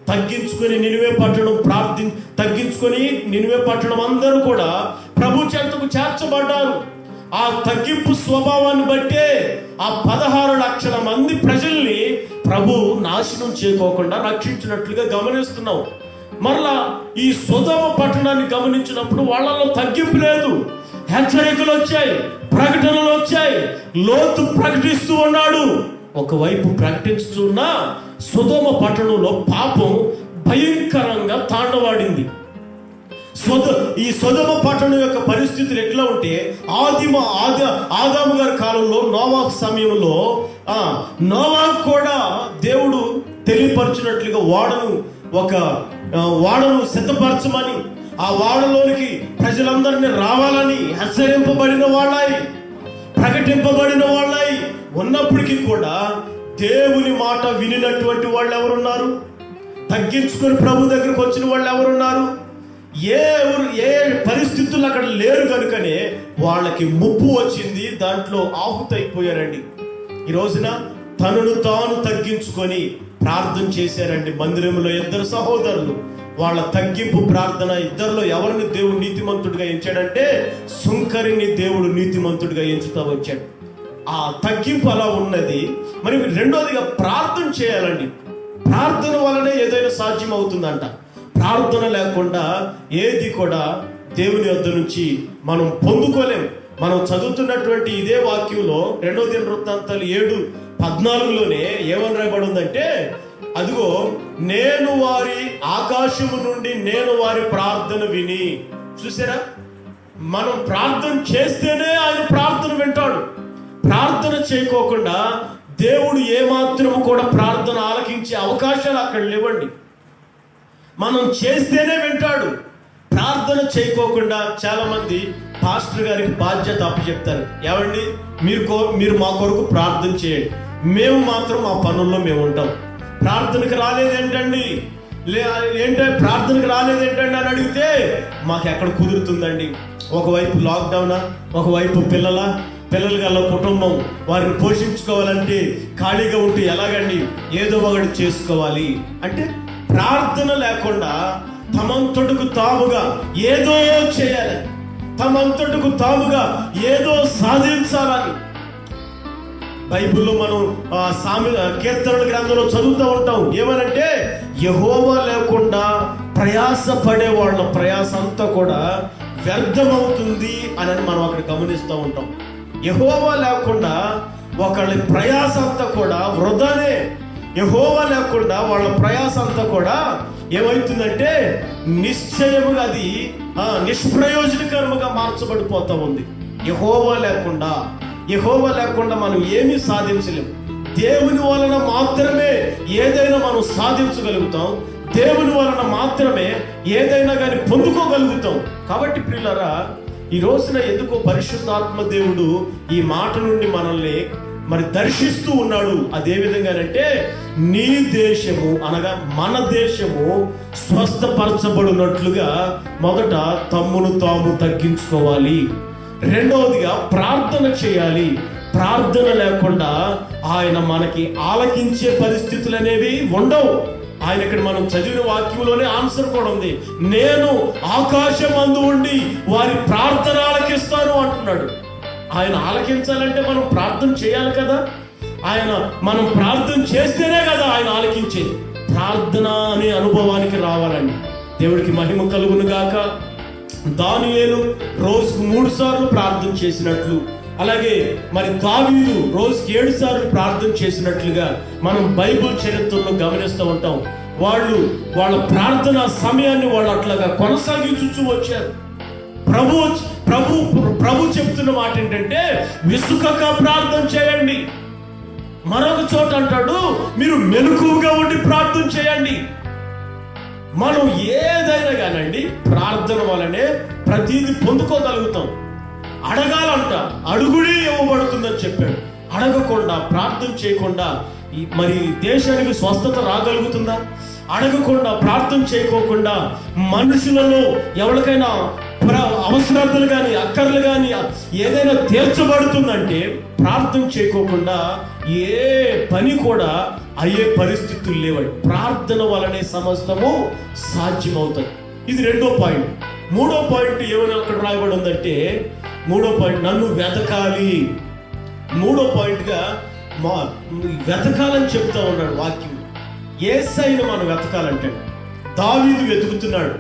తగ్గించుకొని నినివే పట్టణం అందరూ కూడా ప్రభు చెంతకు చేర్చబడ్డారు. ఆ తగ్గింపు స్వభావాన్ని బట్టే ఆ 16 లక్షల మంది ప్రజల్ని ప్రభు నాశనం చేయకోకుండా రక్షించినట్లుగా గమనిస్తున్నాం. మరలా ఈ సొదొమ పట్టణాన్ని గమనించినప్పుడు వాళ్ళలో తగ్గింపు లేదు. హెచ్చరికలు వచ్చాయి, ప్రకటనలు వచ్చాయి. లోతు ప్రకటిస్తూ ఉన్నాడు. ఒకవైపు ప్రకటిస్తున్నా సొదొమ పట్టణంలో పాపం భయంకరంగా తాండవాడింది. ఈ సొదొమ పట్టణం యొక్క పరిస్థితులు ఎట్లా ఉంటే, ఆదాము గారి కాలంలో నోవాహు సమయంలో నోవాహు కూడా దేవుడు తెలియపరిచినట్లుగా వాడను సిద్ధపరచమని, ఆ వాడలోనికి ప్రజలందరినీ రావాలని హెచ్చరింపబడిన ప్రకటింపబడిన వాళ్ళై ఉన్నప్పటికీ కూడా దేవుని మాట వినినటువంటి వాళ్ళు ఎవరున్నారు? తగ్గించుకొని ప్రభు దగ్గరకు వచ్చిన వాళ్ళు ఎవరున్నారు? ఏ పరిస్థితులు అక్కడ లేరు కనుకనే వాళ్ళకి ముప్పు వచ్చింది, దాంట్లో ఆహుతైపోయారండి. ఈ రోజున తనను తాను తగ్గించుకొని ప్రార్థన చేశారండి. మందిరంలో 2 సహోదరులు, వాళ్ళ తగ్గింపు ప్రార్థన, ఇద్దరిలో ఎవరిని దేవుడు నీతిమంతుడిగా ఎంచాడంటే సుంకరిని దేవుడు నీతిమంతుడిగా ఎంచుతా వచ్చాడు. ఆ తగ్గింపు అలా ఉన్నది. మరి రెండోదిగా ప్రార్థన చేయాలండి. ప్రార్థన వలనే ఏదైనా సాధ్యం అవుతుందంట. ప్రార్థన లేకుండా ఏది కూడా దేవుని వద్ద నుంచి మనం పొందుకోలేం. మనం చదువుతున్నటువంటి ఇదే వాక్యంలో 2వ దినవృత్తాంతాలు 7:14లోనే ఏమని రాయబడి ఉందంటే, అదిగో నేను వారి ఆకాశము నుండి నేను వారి ప్రార్థన విని. చూసారా, మనం ప్రార్థన చేస్తేనే ఆయన ప్రార్థన వింటాడు. ప్రార్థన చేయకోకుండా దేవుడు ఏమాత్రం కూడా ప్రార్థన ఆలకించే అవకాశాలు అక్కడ లేవండి. మనం చేస్తేనే వింటాడు. ప్రార్థన చేయకోకుండా చాలా మంది పాస్టర్ గారికి బాధ్యత అప్పచెప్తారు. ఏమండి, మీరు మా కొరకు ప్రార్థన చేయండి, మేము మాత్రం మా పనుల్లో మేము ఉంటాం. ప్రార్థనకు రాలేదేంటండి అని అడిగితే మాకు ఎక్కడ కుదురుతుందండి. ఒకవైపు లాక్డౌనా, ఒకవైపు పిల్లలు గల కుటుంబం, వారిని పోషించుకోవాలంటే ఖాళీగా ఉంటే ఎలాగండి, ఏదో ఒకటి చేసుకోవాలి అంటే ప్రార్థన లేకుండా తమంతటికి తాముగా ఏదో చేయాలి, తమంతటికి తాముగా ఏదో సాధించాలని బైబిల్లో మనం కీర్తనల గ్రంథంలో చదువుతూ ఉంటాం. ఏమనంటే యెహోవా లేకుండా ప్రయాస పడే వాళ్ళ ప్రయాస అంతా కూడా వ్యర్థమవుతుంది అని మనం అక్కడ గమనిస్తూ ఉంటాం. యెహోవా లేకుండా ఒకళ్ళ ప్రయాస అంతా కూడా వృధానే. యెహోవా లేకుండా వాళ్ళ ప్రయాస అంతా కూడా ఏమవుతుందంటే నిశ్చయముగా అది నిష్ప్రయోజనకరముగా మార్చబడిపోతా ఉంది. యెహోవా లేకుండా మనం ఏమీ సాధించలేము. దేవుని వలన మాత్రమే ఏదైనా మనం సాధించగలుగుతాం. దేవుని వలన మాత్రమే ఏదైనా కానీ పొందుకోగలుగుతాం. కాబట్టి ప్రియులారా, ఈ రోజున ఎందుకో పరిశుద్ధాత్మ దేవుడు ఈ మాట నుండి మనల్ని మరి దర్శిస్తూ ఉన్నాడు. అదే విధంగానంటే నీ దేశము అనగా మన దేశము స్వస్థపరచబడినట్లుగా మొదట తమ్మును తాము తగ్గించుకోవాలి. రెండవదిగా ప్రార్థన చేయాలి. ప్రార్థన లేకుండా ఆయన మనకి ఆలకించే పరిస్థితులు అనేవి ఉండవు. ఆయన ఇక్కడ మనం చదివిన వాక్యంలోనే ఆన్సర్ కూడా ఉంది. నేను ఆకాశం అందు ఉండి వారి ప్రార్థన ఆలకిస్తాను అంటున్నాడు. ఆయన ఆలకించాలంటే మనం ప్రార్థన చేయాలి కదా. మనం ప్రార్థన చేస్తేనే కదా ఆయన ఆలకించేది. ప్రార్థన అనే అనుభవానికి రావాలండి. దేవుడికి మహిమ కలుగును గాక. దానియేలు రోజుకు 3 సార్లు ప్రార్థన చేసినట్లు, అలాగే మరి దావీదు రోజుకి 7 సార్లు ప్రార్థన చేసినట్లుగా మనం బైబిల్ చరిత్రలో గమనిస్తూ ఉంటాం. వాళ్ళ సమయాన్ని వాళ్ళు అట్లాగా కొనసాగించుచూ వచ్చారు. ప్రభు చెప్తున్న మాట ఏంటంటే విసుకక ప్రార్థన చేయండి. మరొక చోట అంటాడు మీరు మెలకువగా ఉండి ప్రార్థన చేయండి. మనం ఏదైనా కానండి ప్రార్థన వలనే ప్రతిదీ పొందుకోగలుగుతాం. అడగాలంట, అడుగుడి ఇవ్వబడుతుందని చెప్పాడు. అడగకుండా ప్రార్థన చేయకుండా మరి దేశానికి స్వస్థత రాగలుగుతుందా? అడగకుండా ప్రార్థన చేయకోకుండా మనుషులలో ఎవరికైనా అవసరాలు కానీ అక్కర్లు కానీ ఏదైనా తీర్చబడుతుందంటే ప్రార్థన చేయకోకుండా ఏ పని కూడా అయ్యే పరిస్థితులు లేవండి. ప్రార్థన వలనే సమస్తము సాధ్యమవుతుంది. ఇది 2వ పాయింట్. 3వ పాయింట్ ఏమైనా అక్కడ రాయబడి ఉందంటే 3వ పాయింట్ నన్ను వెతకాలి. 3వ పాయింట్గా వెతకాలని చెప్తా ఉన్నాడు వాక్యం. యేసయ్యను మనం వెతకాలంటే దావీదు వెతుకుతున్నాడు.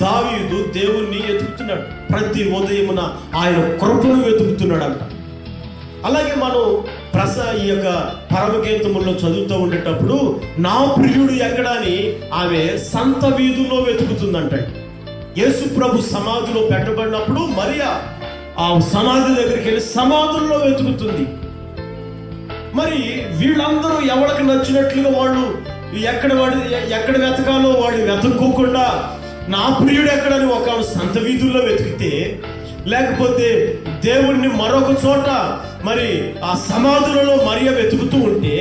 దావీదు దేవుణ్ణి వెతుకుతున్నాడు. ప్రతి ఉదయమున ఆయన కృపను వెతుకుతున్నాడు అంట. అలాగే మనం ఈ యొక్క పరమగీతముల్లో చదువుతూ ఉండేటప్పుడు నా ప్రియుడు ఎక్కడని ఆమె సంత వీధుల్లో వెతుకుతుందంట. యేసు ప్రభు సమాధిలో పెట్టబడినప్పుడు మరియా ఆ సమాధి దగ్గరికి వెళ్ళి సమాధుల్లో వెతుకుతుంది. మరి వీళ్ళందరూ ఎవరికి నచ్చినట్లుగా వాళ్ళు ఎక్కడ వెతకాలో వాళ్ళు వెతుక్కోకుండా నా ప్రియుడు ఎక్కడని ఒక సంత వీధుల్లో వెతికితే, లేకపోతే దేవుణ్ణి మరొక చోట మరి ఆ సమాధులలో మరియ వెతుకుతూ ఉంటే,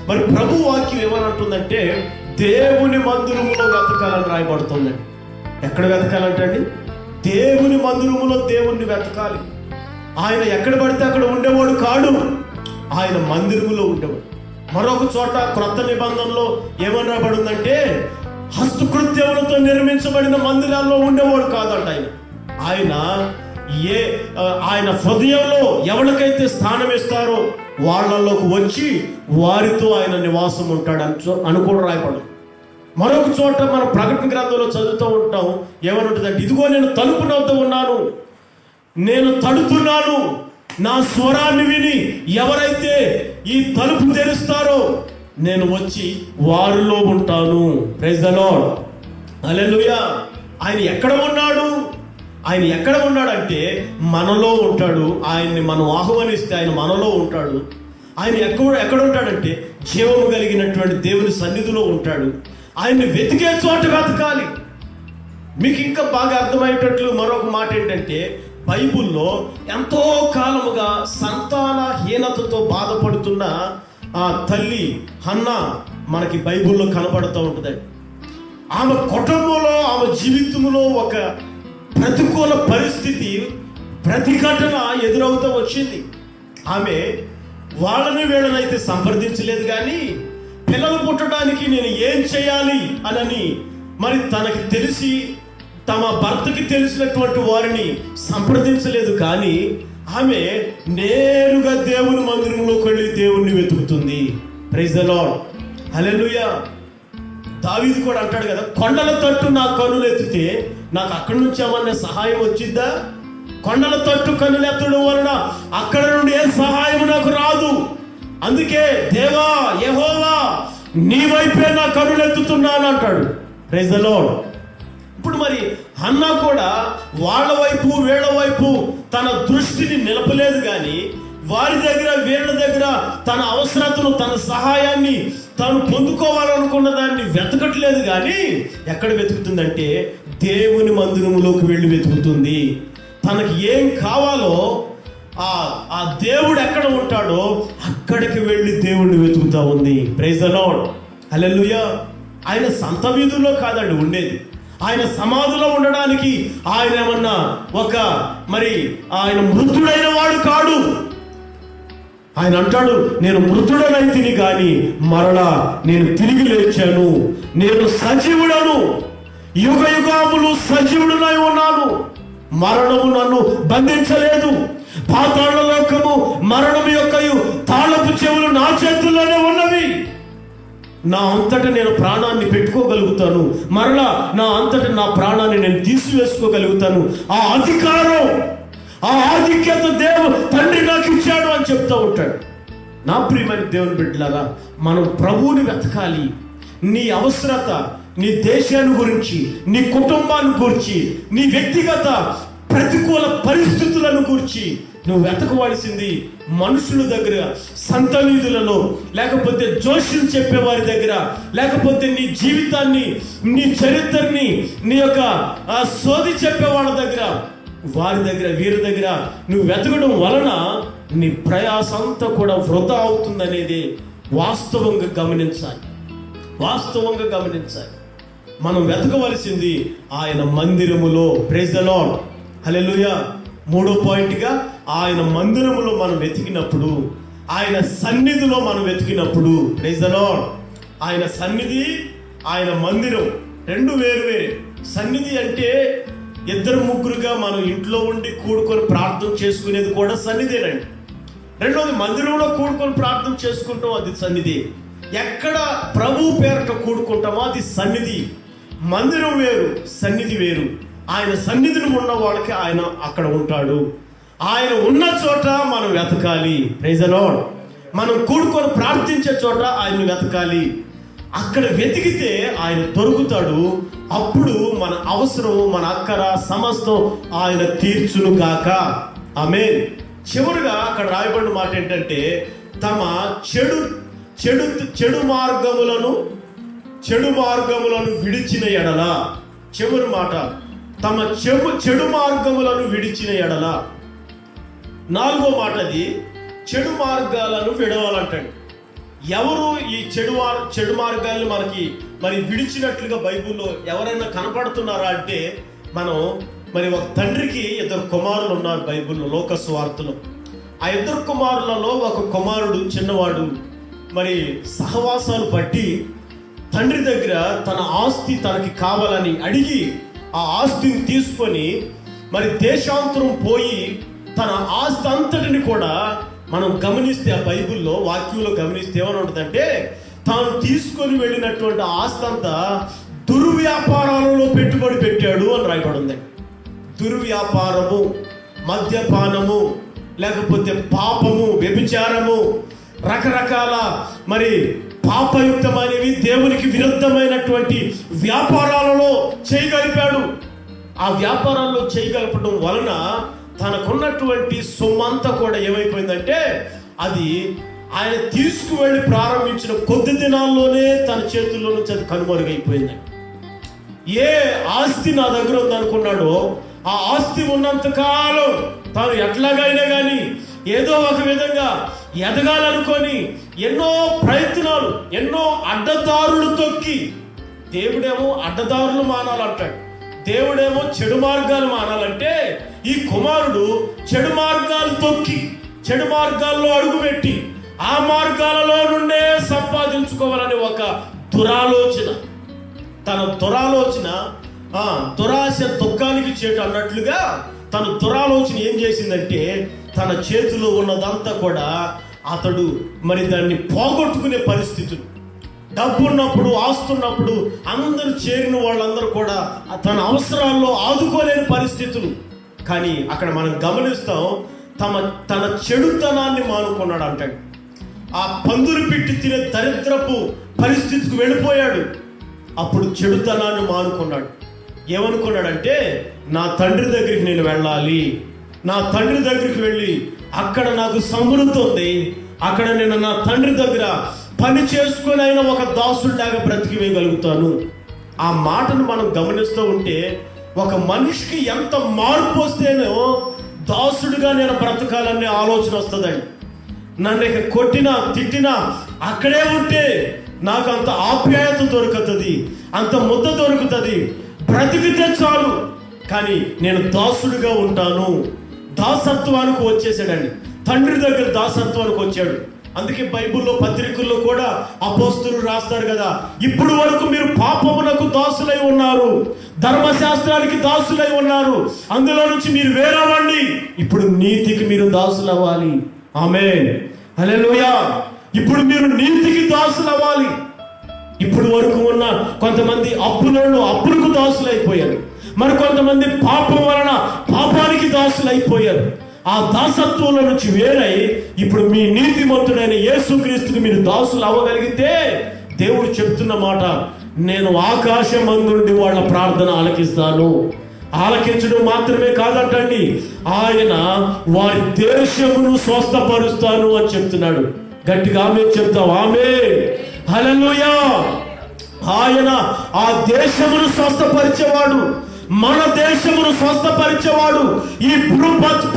మరి ప్రభు వాక్యం ఏమనంటుందంటే దేవుని మందిరములో వెతకాలని రాయబడుతుందండి. ఎక్కడ వెతకాలంటే అండి దేవుని మందిరములో దేవుణ్ణి వెతకాలి. ఆయన ఎక్కడ పడితే అక్కడ ఉండేవాడు కాడు, ఆయన మందిరములో ఉండేవాడు. మరొక చోట క్రొత్త నిబంధనలో ఏమని రాబడిందంటే హస్తకృత్యములతో నిర్మించబడిన మందిరాల్లో ఉండేవాడు కాదంట. ఆయన హృదయంలో ఎవరికైతే స్థానం ఇస్తారో వాళ్ళలోకి వచ్చి వారితో ఆయన నివాసం ఉంటాడు అని కూడా రాయబడు. మరొక చోట మన ప్రకటన గ్రంథంలో చదువుతూ ఉంటాం. ఏమని ఉంటుందంటే ఇదిగో నేను తలుపు వద్ద ఉన్నాను, నేను తడుతున్నాను, నా స్వరాన్ని విని ఎవరైతే ఈ తలుపు తెరుస్తారో నేను వచ్చి వారిలో ఉంటాను. ప్రైజ్ ది లార్డ్, హల్లెలూయా. ఆయన ఎక్కడ ఉన్నాడు? ఆయన ఎక్కడ ఉన్నాడంటే మనలో ఉంటాడు. ఆయన్ని మనం ఆహ్వానిస్తే ఆయన మనలో ఉంటాడు. ఆయన ఎక్కడ ఉంటాడంటే జీవము కలిగినటువంటి దేవుని సన్నిధిలో ఉంటాడు. ఆయన్ని వెతికే చోట వెతకాలి. మీకు ఇంకా బాగా అర్థమయ్యేటట్లు మరొక మాట ఏంటంటే బైబుల్లో ఎంతో కాలముగా సంతానహీనతతో బాధపడుతున్న ఆ తల్లి హన్నా మనకి బైబుల్లో కనబడుతూ ఉంటుంది. ఆమె కుటుంబంలో ఆమె జీవితంలో ఒక ప్రతికూల పరిస్థితి ప్రతిఘటన ఎదురవుతూ వచ్చింది. ఆమె వాళ్ళని వీళ్ళనైతే సంప్రదించలేదు, కానీ పిల్లలు పుట్టడానికి నేను ఏం చేయాలి అని మరి తనకి తెలిసి తమ భర్తకి తెలిసినటువంటి వారిని సంప్రదించలేదు. కానీ ఆమె నేరుగా దేవుని మందిరంలోకి వెళ్ళి దేవుణ్ణి వెతుకుతుంది. ప్రైజ్ ది లార్డ్, హల్లెలూయా. దావీదు కూడా అంటాడు కదా, కొండల తట్టు నా కన్నులు ఎత్తితే నాకు అక్కడి నుంచి ఏమన్నా సహాయం వచ్చిద్దా? కొండల తట్టు కన్నులెత్తడం వలన అక్కడ నుండి ఏ సహాయం నాకు రాదు. అందుకే దేవా యెహోవా నీ వైపే నా కన్నులెత్తుతున్నాను అంటాడు. Praise the Lord. ఇప్పుడు మరి హన్నా కూడా వాళ్ళ వైపు వీళ్ళ వైపు తన దృష్టిని నిలపలేదు, కానీ వారి దగ్గర వీళ్ళ దగ్గర తన అవసరతను, తన సహాయాన్ని తాను పొందుకోవాలనుకున్న దాన్ని వెతకట్లేదు. కానీ ఎక్కడ వెతుకుతుందంటే దేవుని మందిరములోకి వెళ్ళి వెతుకుతుంది. తనకి ఏం కావాలో ఆ దేవుడు ఎక్కడ ఉంటాడో అక్కడికి వెళ్ళి దేవుడిని వెతుకుతా ఉంది. ప్రైజ్ ది లార్డ్, హల్లెలూయా. ఆయన సంత వీధుల్లో కాదండి ఉండేది, ఆయన సమాధిలో ఉండడానికి ఆయన ఏమన్నా ఆయన మృతుడైన వాడు కాడు. ఆయన అంటాడు, నేను మృతుడనైతిని కానీ మరలా నేను తిరిగి లేచాను, నేను సజీవుడను, యుగ యుగములు సజీవుడునై ఉన్నాను, మరణము నన్ను బంధించలేదు, పాతాళ లోకము మరణము యొక్క తాళపు చెవులు నా చేతుల్లోనే ఉన్నవి, నా అంతటా నేను ప్రాణాన్ని పెట్టుకోగలుగుతాను, మరలా నా అంతటా నా ప్రాణాన్ని నేను తీసివేసుకోగలుగుతాను. ఆ అధికారం, ఆ ఆధిక్యత దేవుడు తండ్రి నాకు ఇచ్చాడు అని చెప్తూ ఉంటాడు. నా ప్రియమైన దేవుని బిడ్డలారా, మనం ప్రభువుని వెతకాలి. నీ అవసరత, నీ దేశాన్ని గురించి, నీ కుటుంబాన్ని గురించి, నీ వ్యక్తిగత ప్రతికూల పరిస్థితులను గురించి నువ్వు వెతకవలసింది మనుషుల దగ్గర, సంత వీధులలో, లేకపోతే జోష్యం చెప్పేవారి దగ్గర, లేకపోతే నీ జీవితాన్ని, నీ చరిత్రని, నీ యొక్క సోది చెప్పేవాళ్ళ దగ్గర, వారి దగ్గర, వీరి దగ్గర నువ్వు వెతకడం వలన నీ ప్రయాసంతా కూడా వృధా అవుతుందనేది వాస్తవంగా గమనించాలి. మనం వెతకవలసింది ఆయన మందిరములో. ప్రైజ్ ది లార్డ్, హల్లెలూయా. 3వ పాయింట్గా ఆయన మందిరములో మనం వెతికినప్పుడు, ఆయన సన్నిధిలో మనం వెతికినప్పుడు, ప్రైజ్ ది లార్డ్, ఆయన సన్నిధి, ఆయన మందిరం రెండు వేరు. సన్నిధి అంటే 2-3గా మనం ఇంట్లో ఉండి కూడుకొని ప్రార్థన చేసుకునేది కూడా సన్నిధేనండి. రెండోది మందిరంలో కూడుకొని ప్రార్థన చేసుకుంటాం, అది సన్నిధి. ఎక్కడ ప్రభు పేరట కూడుకుంటామో అది సన్నిధి. మందిరం వేరు, సన్నిధి వేరు. ఆయన సన్నిధిని ఉన్న వాళ్ళకి ఆయన అక్కడ ఉంటాడు. ఆయన ఉన్న చోట మనం వెతకాలి. Praise the Lord. మనం కూడుకొని ప్రార్థించే చోట ఆయన్ని వెతకాలి. అక్కడ వెతికితే ఆయన దొరుకుతాడు. అప్పుడు మన అవసరం, మన అక్కర సమస్తం ఆయన తీర్చును గాక. ఆమేన్. చివరిగా అక్కడ రాయబడిన మాట ఏంటంటే, తమ చెడు మార్గములను విడిచిన ఎడల, చివరి మాట, తమ చెడు మార్గములను విడిచిన ఎడల. 4వ మాట, అది చెడు మార్గాలను విడవాలంటాడు. ఎవరు ఈ చెడు మార్గాలను మనకి విడిచినట్లుగా బైబిల్లో ఎవరైనా కనపడుతున్నారా అంటే, మనం ఒక తండ్రికి 2 కుమారులు ఉన్నారు బైబిల్లో, లోక సువార్తలో. ఆ 2 కుమారులలో ఒక కుమారుడు చిన్నవాడు సహవాసాలు బట్టి తండ్రి దగ్గర తన ఆస్తి తనకి కావాలని అడిగి ఆ ఆస్తిని తీసుకొని దేశాంతరం పోయి తన ఆస్తి అంతటిని కూడా మనం గమనిస్తే, ఆ బైబిల్లో వాక్యంలో గమనిస్తే ఏమని ఉంటుందంటే, తాను తీసుకొని వెళ్ళినటువంటి ఆస్తి అంతా దుర్వ్యాపారాలలో పెట్టుబడి పెట్టాడు అని రాయబడి ఉంది. దుర్వ్యాపారము, మద్యపానము, లేకపోతే పాపము, వ్యభిచారము, రకరకాల పాపయుక్తమైనవి, దేవునికి విరుద్ధమైనటువంటి వ్యాపారాలలో చేయగలిపాడు. ఆ వ్యాపారాల్లో చేయగలపడం వలన తనకున్నటువంటి సొమ్మంతా కూడా ఏమైపోయిందంటే, అది ఆయన తీసుకువెళ్ళి ప్రారంభించిన కొద్ది దినాల్లోనే తన చేతుల్లో నుంచి అది కనుమరుగైపోయింది. ఏ ఆస్తి నా దగ్గర ఉందనుకున్నాడో ఆ ఆస్తి ఉన్నంత కాలం తాను ఎట్లాగైనా కానీ ఏదో ఒక విధంగా ఎదగాలనుకొని ఎన్నో ప్రయత్నాలు, ఎన్నో అడ్డదారులు తొక్కి, దేవుడేమో అడ్డదారులు మానాలంటాడు, దేవుడేమో చెడు మార్గాలు మానాలంటే, ఈ కుమారుడు చెడు మార్గాలు తొక్కి, చెడు మార్గాల్లో అడుగుపెట్టి ఆ మార్గాలలో నుండే సంపాదించుకోవాలని ఒక దురాలోచన, తన దురాలోచన, దురాశ దుఃఖానికి చేటు అన్నట్లుగా తన దురాలోచన ఏం చేసిందంటే, తన చేతిలో ఉన్నదంతా కూడా అతడు దాన్ని పోగొట్టుకునే పరిస్థితులు. డబ్బున్నప్పుడు, ఆస్తున్నప్పుడు అందరూ చేరిన వాళ్ళందరూ కూడా తన అవసరాల్లో ఆదుకోలేని పరిస్థితులు. కానీ అక్కడ మనం గమనిస్తాం, తన చెడుతనాన్ని మానుకున్నాడు అంటాడు. ఆ పందులు పెట్టి తినే దరిద్రపు పరిస్థితికి వెళ్ళిపోయాడు. అప్పుడు చెడుతనాన్ని మానుకున్నాడు. ఏమనుకున్నాడంటే, నా తండ్రి దగ్గరికి నేను వెళ్ళాలి, నా తండ్రి దగ్గరికి వెళ్ళి అక్కడ నాకు సమృద్ధి ఉంది, అక్కడ నేను నా తండ్రి దగ్గర పని చేసుకుని అయినా ఒక దాసుడిలాగా బ్రతికి వేయగలుగుతాను. ఆ మాటను మనం గమనిస్తూ ఉంటే ఒక మనిషికి ఎంత మార్పు వస్తేనో దాసుడిగా నేను బ్రతకాలనే ఆలోచన వస్తుందండి. నన్ను ఇక కొట్టినా తిట్టినా అక్కడే ఉంటే నాకు అంత ఆప్యాయత దొరుకుతుంది, అంత ముద్ద దొరుకుతుంది, బ్రతికితే చాలు. కానీ నేను దాసుడిగా ఉంటాను. దాసత్వానికి వచ్చేసాడండి, తండ్రి దగ్గర దాసత్వానికి వచ్చాడు. అందుకే బైబిల్లో పత్రికల్లో కూడా అపోస్తలులు రాస్తారు కదా, ఇప్పుడు వరకు మీరు పాపమునకు దాసులై ఉన్నారు, ధర్మశాస్త్రానికి దాసులై ఉన్నారు, అందులో నుంచి మీరు వేరవ్వండి, ఇప్పుడు నీతికి మీరు దాసులు అవ్వాలి. ఆమేన్, హల్లెలూయా. ఇప్పుడు మీరు నీతికి దాసులు అవ్వాలి. ఇప్పుడు వరకు ఉన్న కొంతమంది అప్పులకు దాసులు అయిపోయారు, మరి కొంతమంది పాపం వలన పాపానికి దాసులు అయిపోయారు. ఆ దాసత్వంలో నుంచి వేరై ఇప్పుడు మీ నీతిమంతుడైన యేసుక్రీస్తుకి మీరు దాసులు అవ్వగలిగితే దేవుడు చెప్తున్న మాట, నేను ఆకాశమందుండి వాళ్ళ ప్రార్థన ఆలకిస్తాను. ఆలకించడం మాత్రమే కాదంటండి, ఆయన వారి దేశమును స్వస్థపరుస్తాను అని చెప్తున్నాడు. గట్టిగా ఆమేన్ చెప్తాం. ఆమేన్, హల్లెలూయా. ఆయన ఆ దేశమును స్వస్థపరిచేవాడు, మన దేశమును స్వస్థపరిచేవాడు. ఈ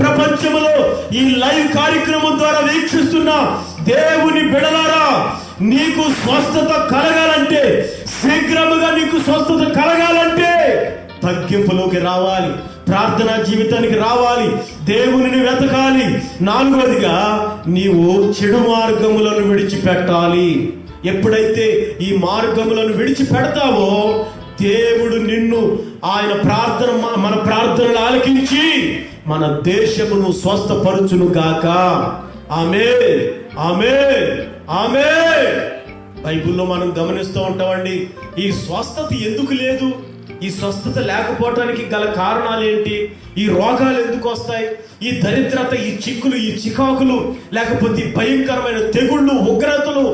ప్రపంచములో ఈ లైవ్ కార్యక్రమం ద్వారా వీక్షిస్తున్న దేవుని బిడలారా, నీకు స్వస్థత కలగాలంటే, శీఘ్రముగా నీకు స్వస్థత కలగాలంటే తగ్గింపులోకి రావాలి, ప్రార్థనా జీవితానికి రావాలి, దేవునిని వెతకాలి. 4వదిగా నీవు చెడు మార్గములను విడిచిపెట్టాలి. ఎప్పుడైతే ఈ మార్గములను విడిచిపెడతావో దేవుడు నిన్ను ఆయన మన ప్రార్థనలు ఆలకించి మన దేశమును స్వస్థపరచును గాక. ఆమేన్, ఆమేన్, ఆమేన్. బైబిల్లో మనం గమనిస్తూ ఉంటామండి, ఈ స్వస్థత ఎందుకు లేదు, ఈ స్వస్థత లేకపోవటానికి గల కారణాలు ఏంటి, ఈ రోగాలు ఎందుకు వస్తాయి, ఈ దరిద్రత, ఈ చిక్కులు, ఈ చికాకులు, లేకపోతే భయంకరమైన తెగుళ్ళు, ఉగ్రతలు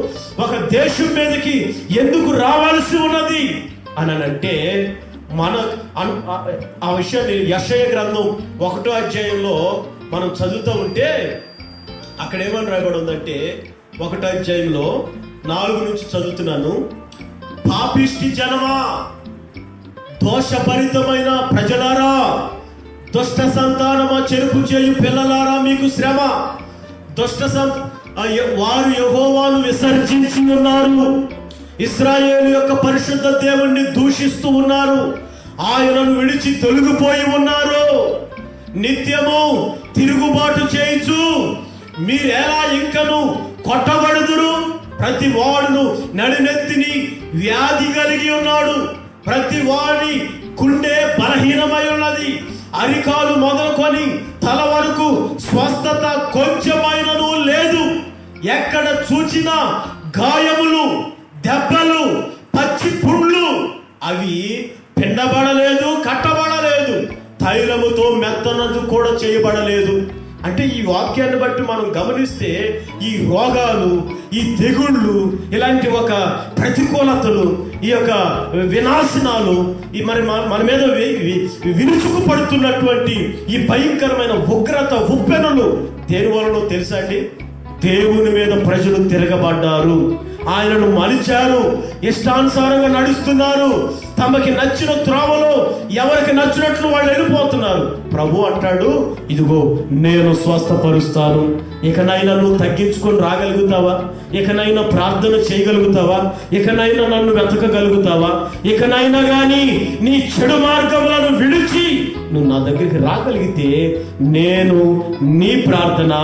ఒక దేశం మీదకి ఎందుకు రావాల్సి ఉన్నది అని అంటే, మన ఆ విషయాన్ని యెషయా గ్రంథం 1వ అధ్యాయంలో మనం చదువుతూ ఉంటే అక్కడ ఏమని రాయబడి ఉందంటే, 1వ అధ్యాయంలో 4 నుంచి చదువుతున్నాను. పాపిష్టి జనమా, దోషభరితమైన ప్రజలారా, దుష్ట సంతానమా, చెరుపు చేయు పిల్లలారా, మీకు శ్రమ. వారు యెహోవాను విసర్జించి ఉన్నారు, ఇశ్రాయేలు యొక్క పరిశుద్ధ దేవుణ్ణి దూషిస్తూ ఉన్నారు, ఆయనను విడిచి తొలగిపోయి ఉన్నారు, నిత్యము తిరుగుబాటు చేయించు. మీరెలా ఇంకను కొట్టబడుదురు? ప్రతి వాడును నడినెత్తిని వ్యాధి కలిగి ఉన్నాడు, ప్రతి వాడి గుండె బలహీనమై ఉన్నది, అరికాలు మొదలుకొని తల వరకు స్వస్థత కొంచెమైనను లేదు. ఎక్కడ చూచినా గాయములు, దెబ్బలు, పచ్చి పుండ్లు, అవి పిండబడలేదు, కట్టబడలేదు, తైలముతో మెత్తనది కూడా చేయబడలేదు. అంటే ఈ వాక్యాన్ని బట్టి మనం గమనిస్తే ఈ రోగాలు, ఈ తెగుళ్ళు, ఇలాంటి ఒక ప్రతికూలతలు, ఈ యొక్క వినాశనాలు, ఈ మన మీద విరుచుకు పడుతున్నటువంటి ఈ భయంకరమైన ఉగ్రత, ఉప్పెనలు దేని వలన తెలుసా అండి? దేవుని మీద ప్రజలు తిరగబడ్డారు, ఆయనను మలిచారు, ఇష్టానుసారంగా నడుస్తున్నారు, తమకి నచ్చిన త్రోవలో ఎవరికి నచ్చినట్లు వాళ్ళు వెళ్ళిపోతున్నారు. ప్రభు అంటాడు, ఇదిగో నేను స్వస్థపరుస్తాను. ఇకనైనా నువ్వు తగ్గించుకొని రాగలుగుతావా? ఇకనైనా ప్రార్థన చేయగలుగుతావా? ఇకనైనా నన్ను వెతకగలుగుతావా? ఇకనైనా కానీ నీ చెడు మార్గములను విడిచి నువ్వు నా దగ్గరికి రాగలిగితే నేను నీ ప్రార్థన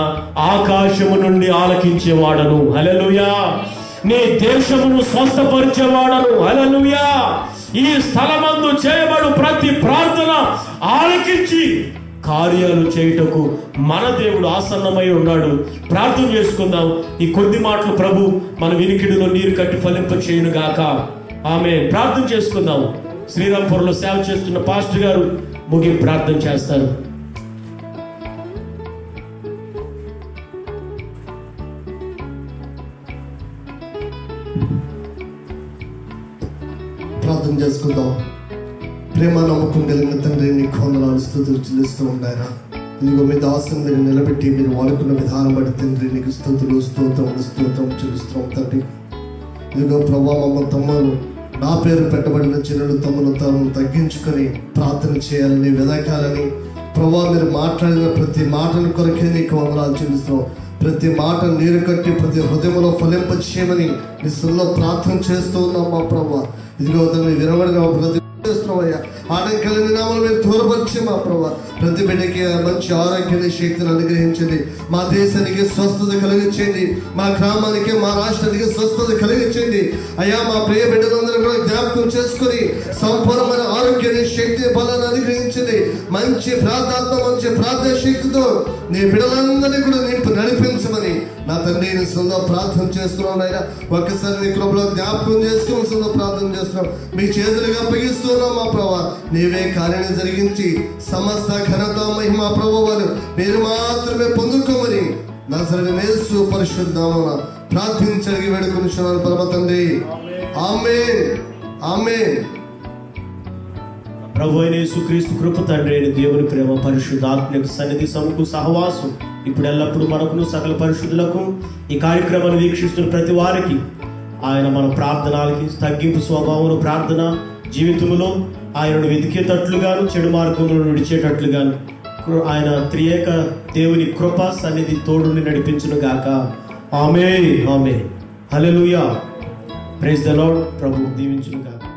ఆకాశము నుండి ఆలకించేవాడను. హల్లెలూయా. నీ దేశమును స్వస్థపరిచేవాడను. హల్లెలూయా. ఈ స్థలమందు చేయబడు ప్రతి ప్రార్థన ఆలకించి కార్యాలు చేయుటకు మన దేవుడు ఆసన్నమై ఉన్నాడు. ప్రార్థన చేసుకుందాం. ఈ కొద్ది మాటలు ప్రభు మన వినికిడిలో నీరు కట్టి ఫలింప చేయును గాక. ఆమేన్. ప్రార్థన చేసుకుందాం. శ్రీరాంపురంలో సేవ చేస్తున్న పాస్టర్ గారు ముగింపు ప్రార్థన చేస్తారు. ప్రార్థన చేసుకుందాం. ప్రేమ నమ్మకం కలిగిన తండ్రి, నీ కొందనాలు స్తుతులు చెల్లిస్తూ ఉన్నారా. ఇదిగో మీ దాసుని మీరు నిలబెట్టి మీరు వాడుకున్న విధానం బట్టి తండ్రి నీకు స్తుతులు స్తోత్రం చెల్లిస్తున్నాం తండ్రి. ఇదిగో ప్రభా మమ్మల్ని తమ్ముడు నా పేరు పెట్టబడిన జనులు తమను తాము తగ్గించుకొని ప్రార్థన చేయాలని వెదకాలని ప్రభా మీరు మాట్లాడిన ప్రతి మాటను కొరకే నీకు వందనాలు చెల్లిస్తున్నాం. ప్రతి మాట నీరు కట్టి ప్రతి హృదయంలో ఫలింప చేయమని నీ సన్నిధిలో ప్రార్థన చేస్తూ ఉన్నాం మా ప్రభా. ఇదిగో తను వినబడిన ప్రతి చేస్తున్నామయ్యా ఆటంకాలని నామలు మీరు దూరపరిచి మా ప్రభా ప్రతి బిడ్డకి మంచి ఆరోగ్యాన్ని శక్తిని అనుగ్రహించండి. మా దేశానికి స్వస్థత కలిగించండి. మా గ్రామానికి మా రాష్ట్రానికి స్వస్థత కలిగించండి అయ్యా. మా ప్రియ బిడ్డలందరూ కూడా జ్ఞాపకం చేసుకుని సంపూర్ణమైన ఆరోగ్యాన్ని శక్తిని బలాన్ని అనుగ్రహించండి. మంచి ప్రార్థన శక్తితో నీ బిడ్డలందరినీ కూడా నింపు నడిపించమని నా తండ్రి నీ సొంత ప్రార్థన చేస్తున్నాను అయినా. ఒక్కసారి నీ కృపలో జ్ఞాపకం చేసుకుని సొంత ప్రార్థన చేస్తున్నాం. మీ చేతులుగా అప్పగిస్తున్నాం మా ప్రభా. నీవే కార్యాన్ని జరిగించి సమస్త ఘనత మహిమ ప్రభువును మీరు మాత్రమే పొందుకోమని నజరేయుడైన యేసు పరిశుద్ధ నామమున ప్రార్థించి వేడుకొనుచున్నాను పరమ తండ్రి. ఆమేన్ ఆమేన్. ప్రభు అయిన యేసుక్రీస్తు కృప, తండ్రి అయిన దేవుని ప్రేమ, పరిశుద్ధాత్మక సన్నిధి సముకు సహవాసం ఇప్పుడు ఎల్లప్పుడూ మనకును సకల పరిశుద్ధులకు ఈ కార్యక్రమాన్ని వీక్షిస్తున్న ప్రతి వారికి ఆయన మన ప్రార్థనలకి తగ్గింపు స్వభావం ప్రార్థన జీవితంలో ఆయనను వెతికేటట్లుగాను చెడు మార్గంలో విడిచేటట్లుగాను ఆయన త్రియేక దేవుని కృప సన్నిధి తోడుని నడిపించును గాక. Amen amen. Hallelujah. Praise the Lord. ప్రభు దీవించును గాక.